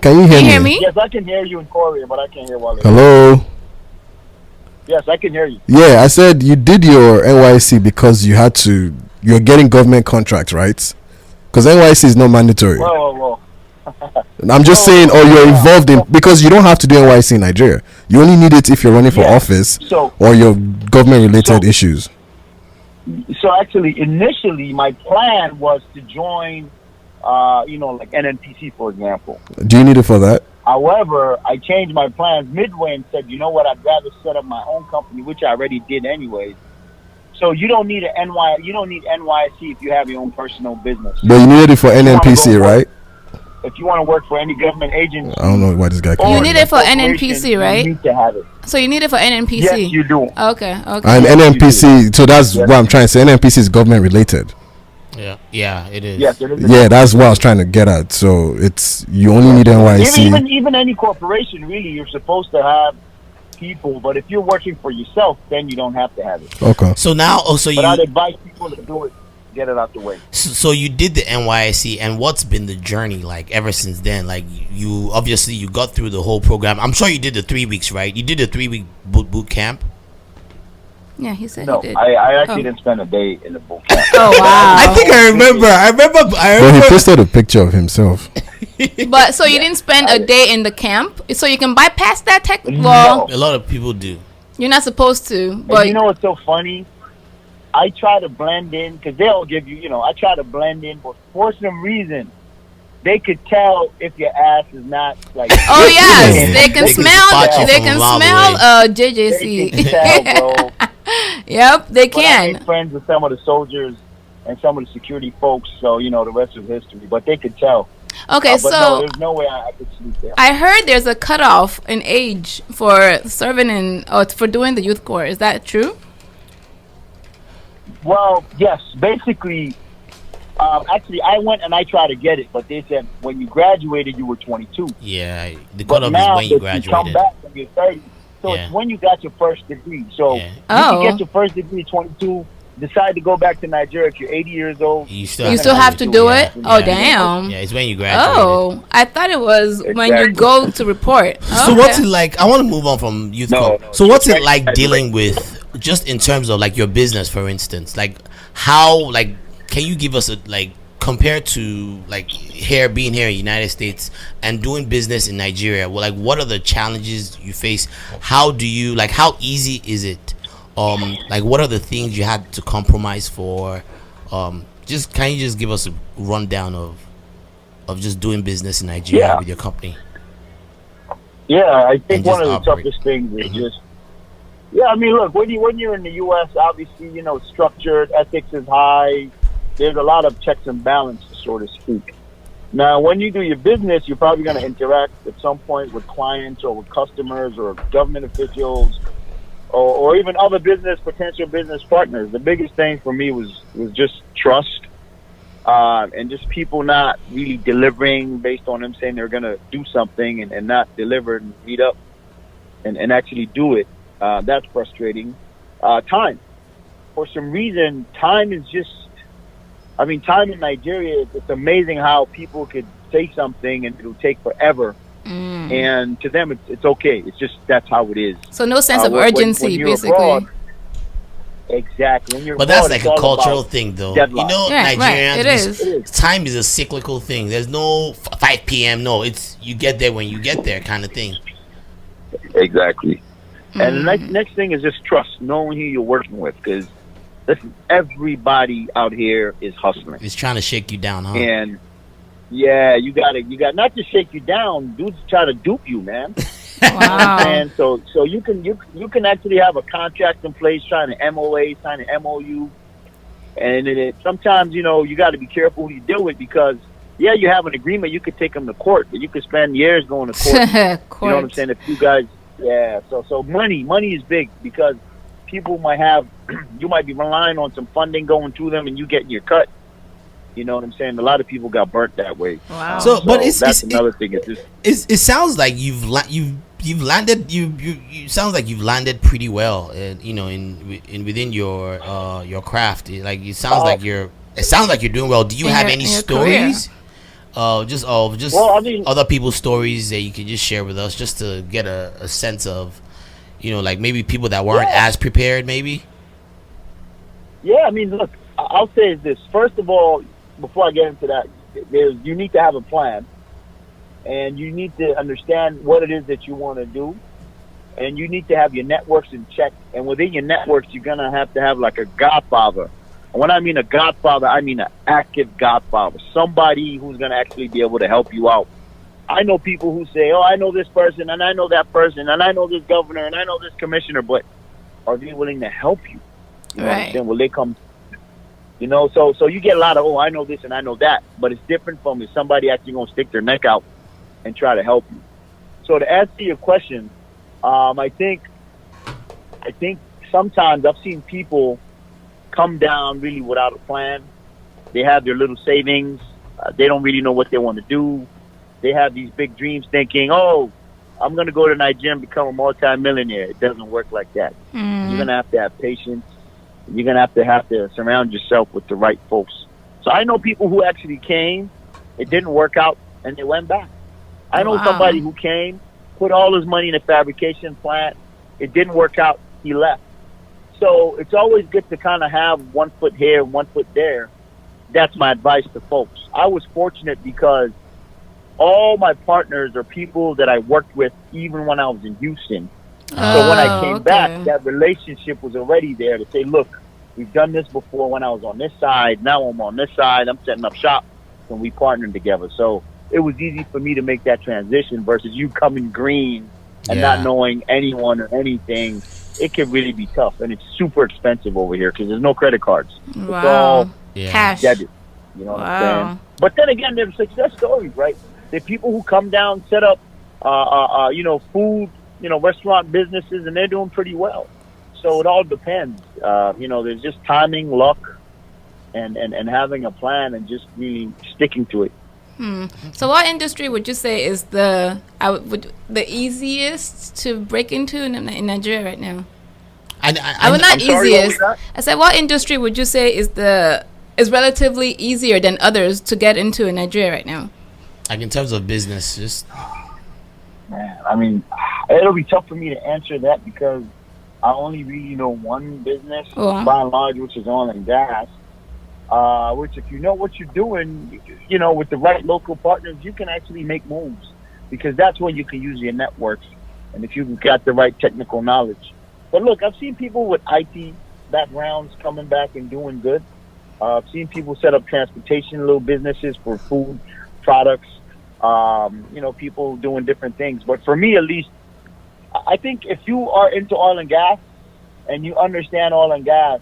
Can you hear me? Yes, I can hear you in Korea, but I can't hear Wale. Hello? Yes, I can hear you. Yeah, I said you did your NYC because you're getting government contracts, right? Because NYC is not mandatory. Whoa. I'm just saying, or you're involved in, because you don't have to do NYC in Nigeria. You only need it if you're running for office or your government related issues. So actually, initially, my plan was to join, like NNPC, for example. Do you need it for that? However, I changed my plans midway and said, you know what, I'd rather set up my own company, which I already did anyways. So you don't need NYC if you have your own personal business. But you needed it for NNPC, right? If you want to work for any government agency. I don't know why this guy can. You need it for NNPC, right? You need to have it. So you need it for NNPC. Yes, you do. Okay. And NNPC, so that's what I'm trying to say. NNPC is government related. Yeah, it is. Yes, it is. Yeah, that's what I was trying to get at. So you only need NYC. Even any corporation, really, you're supposed to have people. But if you're working for yourself, then you don't have to have it. Okay. So now, But I'd advise people to do it. Get it out the way. So you did the NYSC, and what's been the journey like ever since then? Like you obviously you got through the whole program. I'm sure you did the 3 weeks, right? You did a 3 week boot camp. Yeah, he said No, he did. I actually Oh. didn't spend a day in the boot camp. Oh wow! I think I remember. Well, he posted a picture of himself. But so you didn't spend a day in the camp, so you can bypass that tech. No. Well, A lot of people do. you're not supposed to, And but you know what's so funny? I try to blend in because they'll give you, I try to blend in, but for some reason, they could tell if your ass is not like. oh yes, they can They can smell. spot you They from can a mile smell. away. They JJC. can tell, bro. Yep, they But I can. made friends with some of the soldiers and some of the security folks, so the rest is history. But they could tell. Okay, But no, so there's no way I could sleep there. I heard there's a cutoff in age for serving in or for doing the youth corps. Is that true? Well, yes, basically. Actually, I went and I tried to get it, but they said when you graduated, you were 22. Yeah, the But cutoff is now when you if you come graduated. back when you're 30, so Yeah. it's when you got your first degree. So Yeah. you Oh. can get your first degree at 22, decide to go back to Nigeria if you're 80 years old. You still, You still have to do it. Oh damn. Yeah, it's when you graduated. Oh, I thought it was when you Exactly. go to report. So Okay. what's it like? I want to move on from youth No, corp. no, So what's it it's like right. dealing with, just in terms of like your business, for instance? Like how, like, can you give us a, like, compared to like being here in the United States and doing business in Nigeria? Well, like, what are the challenges you face? How do you, like, how easy is it? Like, what are the things you had to compromise for? Just can you just give us a rundown of just doing business in Nigeria Yeah. with your company? Yeah, I think And one just of the operate. toughest things is just. Yeah, I mean, look, when you're in the U.S., obviously, structured, ethics is high. There's a lot of checks and balances, so to speak. Now, when you do your business, you're probably going to interact at some point with clients or with customers or government officials or even other potential business partners. The biggest thing for me was just trust and just people not really delivering based on them saying they're going to do something and not deliver and meet up and actually do it. That's frustrating. Time. For some reason, time is just... time in Nigeria, it's amazing how people could say something and it'll take forever. And to them, it's okay. It's just, that's how it is. So no sense of When urgency, you're basically. abroad, exactly. When you're But that's abroad, like it's a all cultural about thing, though. deadline. You know, Right, Nigerians. it is. It is. Time is a cyclical thing. There's no 5 p.m. No, it's you get there when you get there kind of thing. Exactly. And the next thing is just trust, knowing who you're working with. Because, listen, everybody out here is hustling. It's trying to shake you down, huh? And, yeah, you got not to shake you down. Dudes try to dupe you, man. Wow. And so you can actually have a contract in place, sign an MOA, sign an MOU, and sometimes you got to be careful who you deal with because you have an agreement. You could take them to court, but you could spend years going to court. You know what I'm saying? If you guys, so money is big because people might have you might be relying on some funding going to them, and you getting your cut. You know what I'm saying? A lot of people got burnt that way. Wow. So, but that's another thing. It's just it sounds like you've landed. You sounds like you've landed pretty well. Within your craft. Like it sounds like you're. It sounds like you're doing well. Do you have any in your stories? Just Well, I mean- other people's stories that you can just share with us, just to get a sense of, like maybe people that weren't as prepared, maybe. Yeah, I mean, look, I'll say this. First of all, before I get into that, you need to have a plan, and you need to understand what it is that you want to do, and you need to have your networks in check. And within your networks, you're going to have like a godfather. And when I mean a godfather, I mean an active godfather, somebody who's going to actually be able to help you out. I know people who say, oh, I know this person, and I know that person, and I know this governor, and I know this commissioner, but are they willing to help you? You know what I'm saying? Will they come? So you get a lot of, oh, I know this and I know that, but it's different from if somebody actually going to stick their neck out and try to help you. So to answer your question, I think sometimes I've seen people come down really without a plan. They have their little savings. They don't really know what they want to do. They have these big dreams thinking, oh, I'm going to go to Nigeria and become a multi-millionaire. It doesn't work like that. You're going to have patience. You're going to have to surround yourself with the right folks. So I know people who actually came, it didn't work out, and they went back. I know somebody who came, put all his money in a fabrication plant. It didn't work out. He left. So it's always good to kind of have one foot here, one foot there. That's my advice to folks. I was fortunate because all my partners are people that I worked with even when I was in Houston. So when I came back, that relationship was already there to say, look, we've done this before when I was on this side. Now I'm on this side. I'm setting up shop and we partnered together. So it was easy for me to make that transition versus you coming green and not knowing anyone or anything. It can really be tough, and it's super expensive over here because there's no credit cards. Wow. It's all cash. debit. You know what I'm saying? But then again, there's success stories, right? There are people who come down, set up, food, restaurant businesses, and they're doing pretty well. So it all depends. There's just timing, luck, and having a plan and just really sticking to it. So what industry would you say is the easiest to break into in Nigeria right now? I would not easiest. I said, what industry would you say is relatively easier than others to get into in Nigeria right now? Like in terms of business, just man, I mean, it'll be tough for me to answer that because I only really know one business, by and large, which is oil and gas. Which, if you know what you're doing, with the right local partners, you can actually make moves because that's when you can use your networks and if you've got the right technical knowledge. But look, I've seen people with IT backgrounds coming back and doing good. I've seen people set up transportation, little businesses for food products, people doing different things. But for me, at least, I think if you are into oil and gas and you understand oil and gas,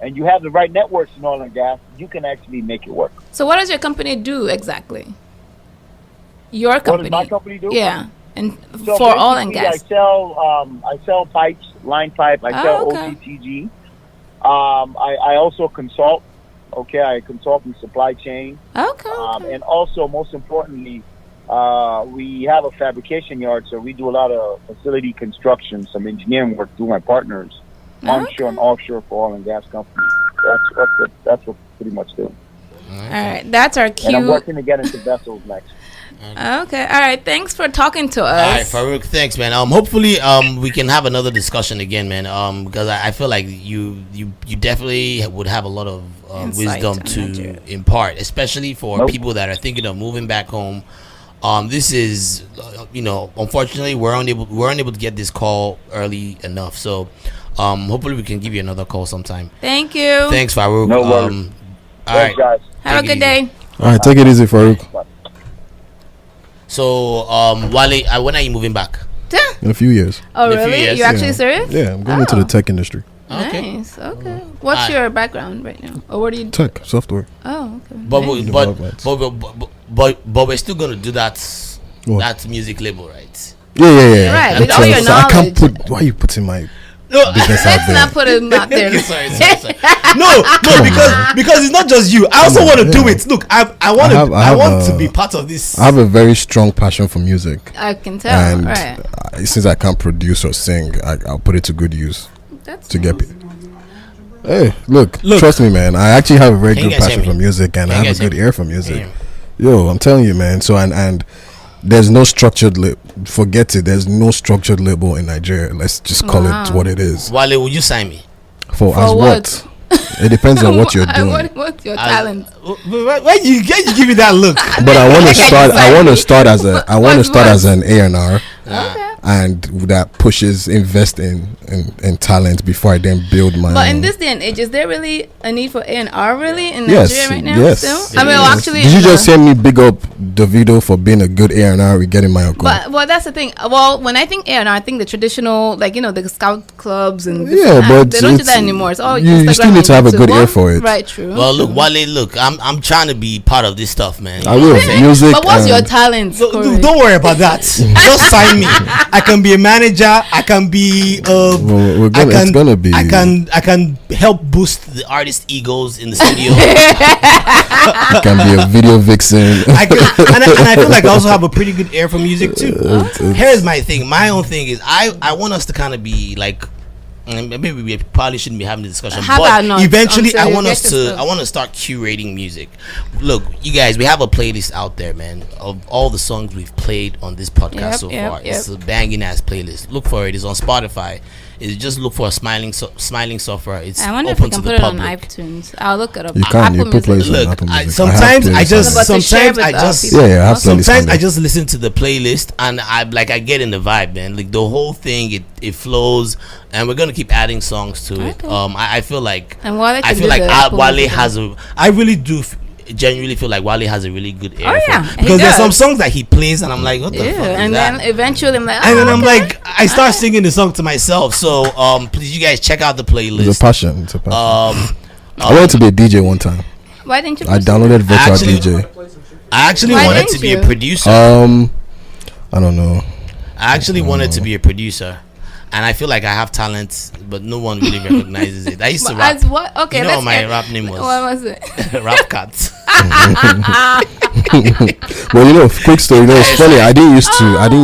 and you have the right networks in oil and gas, you can actually make it work. So what does your company do exactly? Your company? What does my company do? Yeah, and so for oil and gas. I sell pipes, line pipe. I sell OCTG. I also consult. Okay, I consult in supply chain. Okay. And also, most importantly, we have a fabrication yard, so we do a lot of facility construction, some engineering work through my partners. Onshore and offshore for oil and gas companies. That's what pretty much do. All right, that's our cue. And I'm working to get into vessels next. Okay, all right. Thanks for talking to us. All right, Farouk. Thanks, man. Hopefully, we can have another discussion again, man. Because I feel like you definitely would have a lot of wisdom to impart, especially for people that are thinking of moving back home. This is, unfortunately, we're unable to get this call early enough. So, hopefully, we can give you another call sometime. Thank you. Thanks, Farouk. No worries. All right, guys. Have a good day. All right, take it easy, Farouk. So, Wale, when are you moving back? In a few years. Oh, In a few really? years. You actually serious? Yeah, I'm going into the tech industry. Okay. Nice. Okay. What's your background right now? Or what do you do? Tech, software. Oh, okay. But Nice. but we're still gonna do that What? music label, right? Yeah. Right, I'm with all trying your to say, I can't knowledge. put. Why are you putting my No, business out Let's there? not put him out there. sorry. No, because it's not just you. I also want to do it. Look, I want to be part of this. I have a very strong passion for music, I can tell. and Right. since I can't produce or sing, I'll put it to good use That's to get nice. people. Hey, look, trust me, man. I actually have a very Can you good guys passion hear for me? music, and Can I you have guys a good hear ear for music. Hear me? Yo, I'm telling you, man. So and there's no structured forget it. There's no structured label in Nigeria. Let's just call it what it is. Wale, would you sign me? For as what? It depends on what you're doing. What's your talent? Why you give me that look? But I want to start. I want to start as a. I want to start as an A&R, Okay. and that pushes invest in talent before I then build my. But own. in this day and age, is there really a need for A&R really in Yes, Nigeria right now? yes. Still? I mean, well, actually, Did you just hear me big up Davido for being a good A&R? We getting Mayorkun. But well, that's the thing. Well, when I think A&R, I think the traditional, the scout clubs and Yeah, but they don't do that it's- anymore. It's all you still Instagram need to have a and good YouTube. ear for it. Right? True. Well, look, Wale, I'm trying to be part of this stuff, man. I will music. But what's your and- talent? Corey? Don't worry about that. Just sign me. I can be a manager. I can be. it's gonna be. I can help boost the artist egos in the studio. I can be a video vixen. and I feel like I also have a pretty good ear for music too. Here's my thing. My own thing is I want us to kind of be like. Maybe we probably shouldn't be having the discussion, but eventually I want to start curating music. Look, you guys, we have a playlist out there, man, of all the songs we've played on this podcast so far. It's a banging ass playlist. Look for it. It's on Spotify. is just look for a smiling sufferer. It's I wonder if open I to can put the it on public. iTunes. I'll look it up. You can. You put plays on Look, Apple Music. sometimes I just No, but to share with people. I have playlists. sometimes I just listen to the playlist and I get in the vibe, man. Like the whole thing, it flows, and we're gonna keep adding songs to it. Okay. I feel like And Wale I can feel do like the Apple Wale Music. has a. I really do. Genuinely feel like Wale has a really good ear. yeah, he because there's does. some songs that he plays and I'm like, what the fuck is and that? then eventually I'm like, And then I'm okay. like, I start singing the song to myself. So please, you guys check out the playlist. It's a passion. It's a passion. I Um, wanted to be a DJ one time. Why didn't you? I pursue downloaded it? virtual Actually- DJ. I actually Why wanted to didn't be a you? producer. I don't know. I actually wanted to be a producer, and I feel like I have talent, but no one really recognizes it. I used to But rap. as what? Okay, You know what let's my rap name was? What was it? Rap Cat. Well, you know, quick story. You know, it's funny. I didn't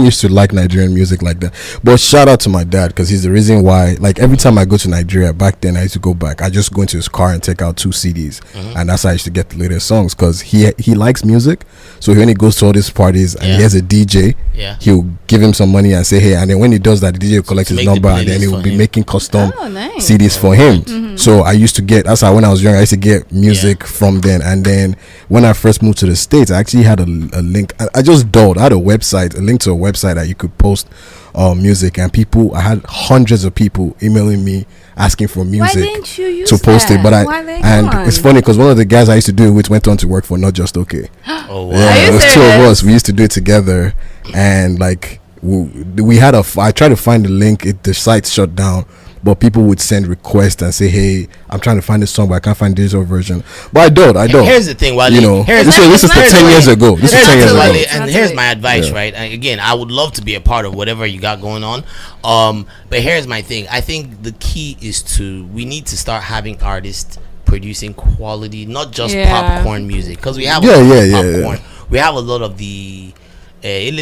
used to like Nigerian music like that. But shout out to my dad because he's the reason why. Like every time I go to Nigeria, back then I used to go back. I just go into his car and take out 2 CDs, and that's how I used to get the latest songs because he likes music. So when he goes to all these parties and he has a DJ, he'll give him some money and say, hey. And then when he does that, the DJ will collect his Make the number and then playlist he will for be him. making custom Oh, nice. CDs for him. So I used to get. That's how when I was young, I used to get music from then. And then when I first moved to the States, I actually had a link. I just dulled. I had a link to a website that you could post music, and I had hundreds of people emailing me asking for music didn't you use to post that? it. But Come on. it's funny because one of the guys I used to do it with went on to work for Not Just Okay. Oh wow. Yeah, Are you it was 2 of serious? us. We used to do it together, and like we had I tried to find the link. The site shut down. But people would send requests and say, "Hey, I'm trying to find this song, but I can't find the digital version." But I don't. Here's the thing, Wale. You know, Here's this is 10 years ago. This is 10 years ago. Wale, That's and it. here's my advice, right? And again, I would love to be a part of whatever you got going on. But here's my thing. I think the key is we need to start having artists producing quality, not just popcorn music, because we have a lot of popcorn. We have a lot of the type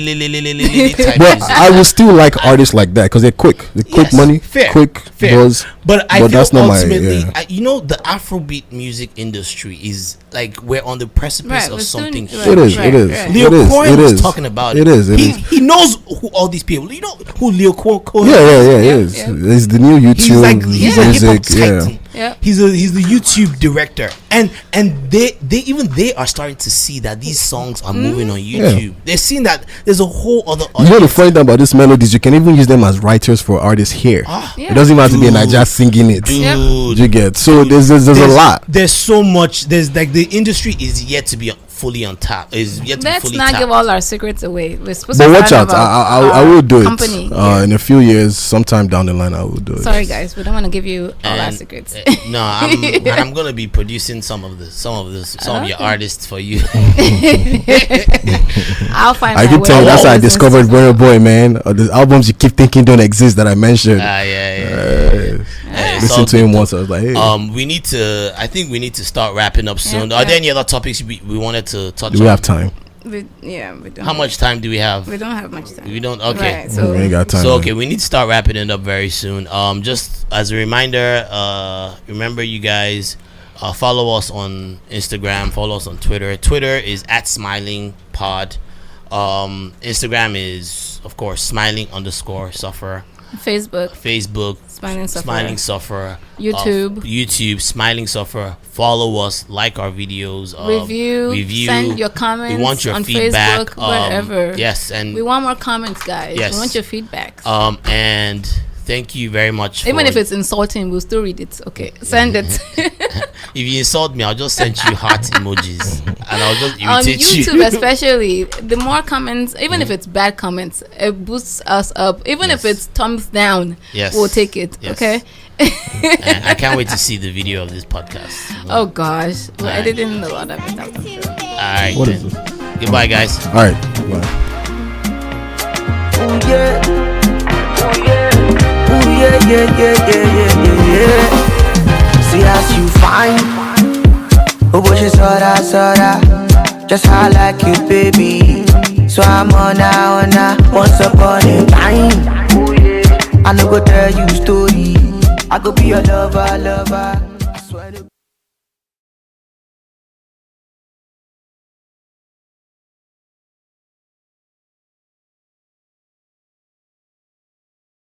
But music. I will still like artists like that because they're quick. They're quick money, quick buzz. But I feel that's not ultimately, my. you know, the Afrobeat music industry is like we're on the precipice of something. Right, It is. right, It is. right. Leo It is. Cohen It was is. talking about It is. It is. He knows who all these people. You know who Leo Cohen Yeah, is? it is. It's the new He's YouTube like he's a hip hop music. Yeah. titan. Yeah. He's the YouTube director, and they are starting to see that these songs are moving on YouTube. They're seeing that there's a whole other. You know the funny thing about these melodies, you can even use them as writers for artists here. It doesn't even have to be a Naija singing it. Dude, You get so there's a lot. There's so much. There's like the industry is yet to be fully on tap. Is yet to be Let's fully not tapped. give all our secrets away. We're supposed But to watch find out, about I will do it. company. In a few years, sometime down the line, I will do it. Sorry, guys, we don't want to give you all our And, secrets. No, I'm gonna be producing some of your artists for you. I'll find. I my keep way telling you, out that's of how I this discovered Burna Boy, man. The albums you keep thinking don't exist that I mentioned. Listen to him once, I was like, hey. I think we need to start wrapping up soon. Are there any other topics we wanted to touch on? Do we have time? We don't. How much time do we have? We don't have much time. We don't. Okay. Right, so We ain't got time. So man. okay, we need to start wrapping it up very soon. Just as a reminder, remember you guys follow us on Instagram, follow us on Twitter. Twitter is @smilingpod. Instagram is of course smiling_suffer. Facebook Smiling Sufferer. YouTube Smiling Sufferer. Follow us, like our videos, review, send your comments. We want your on feedback, Facebook, wherever. Yes, and we want more comments, guys. Yes. We want your feedback. And thank you very much. Even if it's insulting, we'll still read it. Okay, send it. If you insult me, I'll just send you heart emojis, and I'll just On irritate YouTube, you. especially, the more comments, even if it's bad comments, it boosts us up. Even if it's thumbs down, we'll take it. Yes. Okay. And I can't wait to see the video of this podcast. Oh gosh, we're Alright. editing a lot of it. I'm sure. All right. What then. is this? Goodbye, guys. All right. Bye. Ooh yeah, ooh yeah, ooh yeah, yeah, yeah, yeah, yeah, yeah. See as you find, oh boy, she sorta, just how I like you, baby. So I'm on now, once upon a time. I no go tell you story, I go be your lover.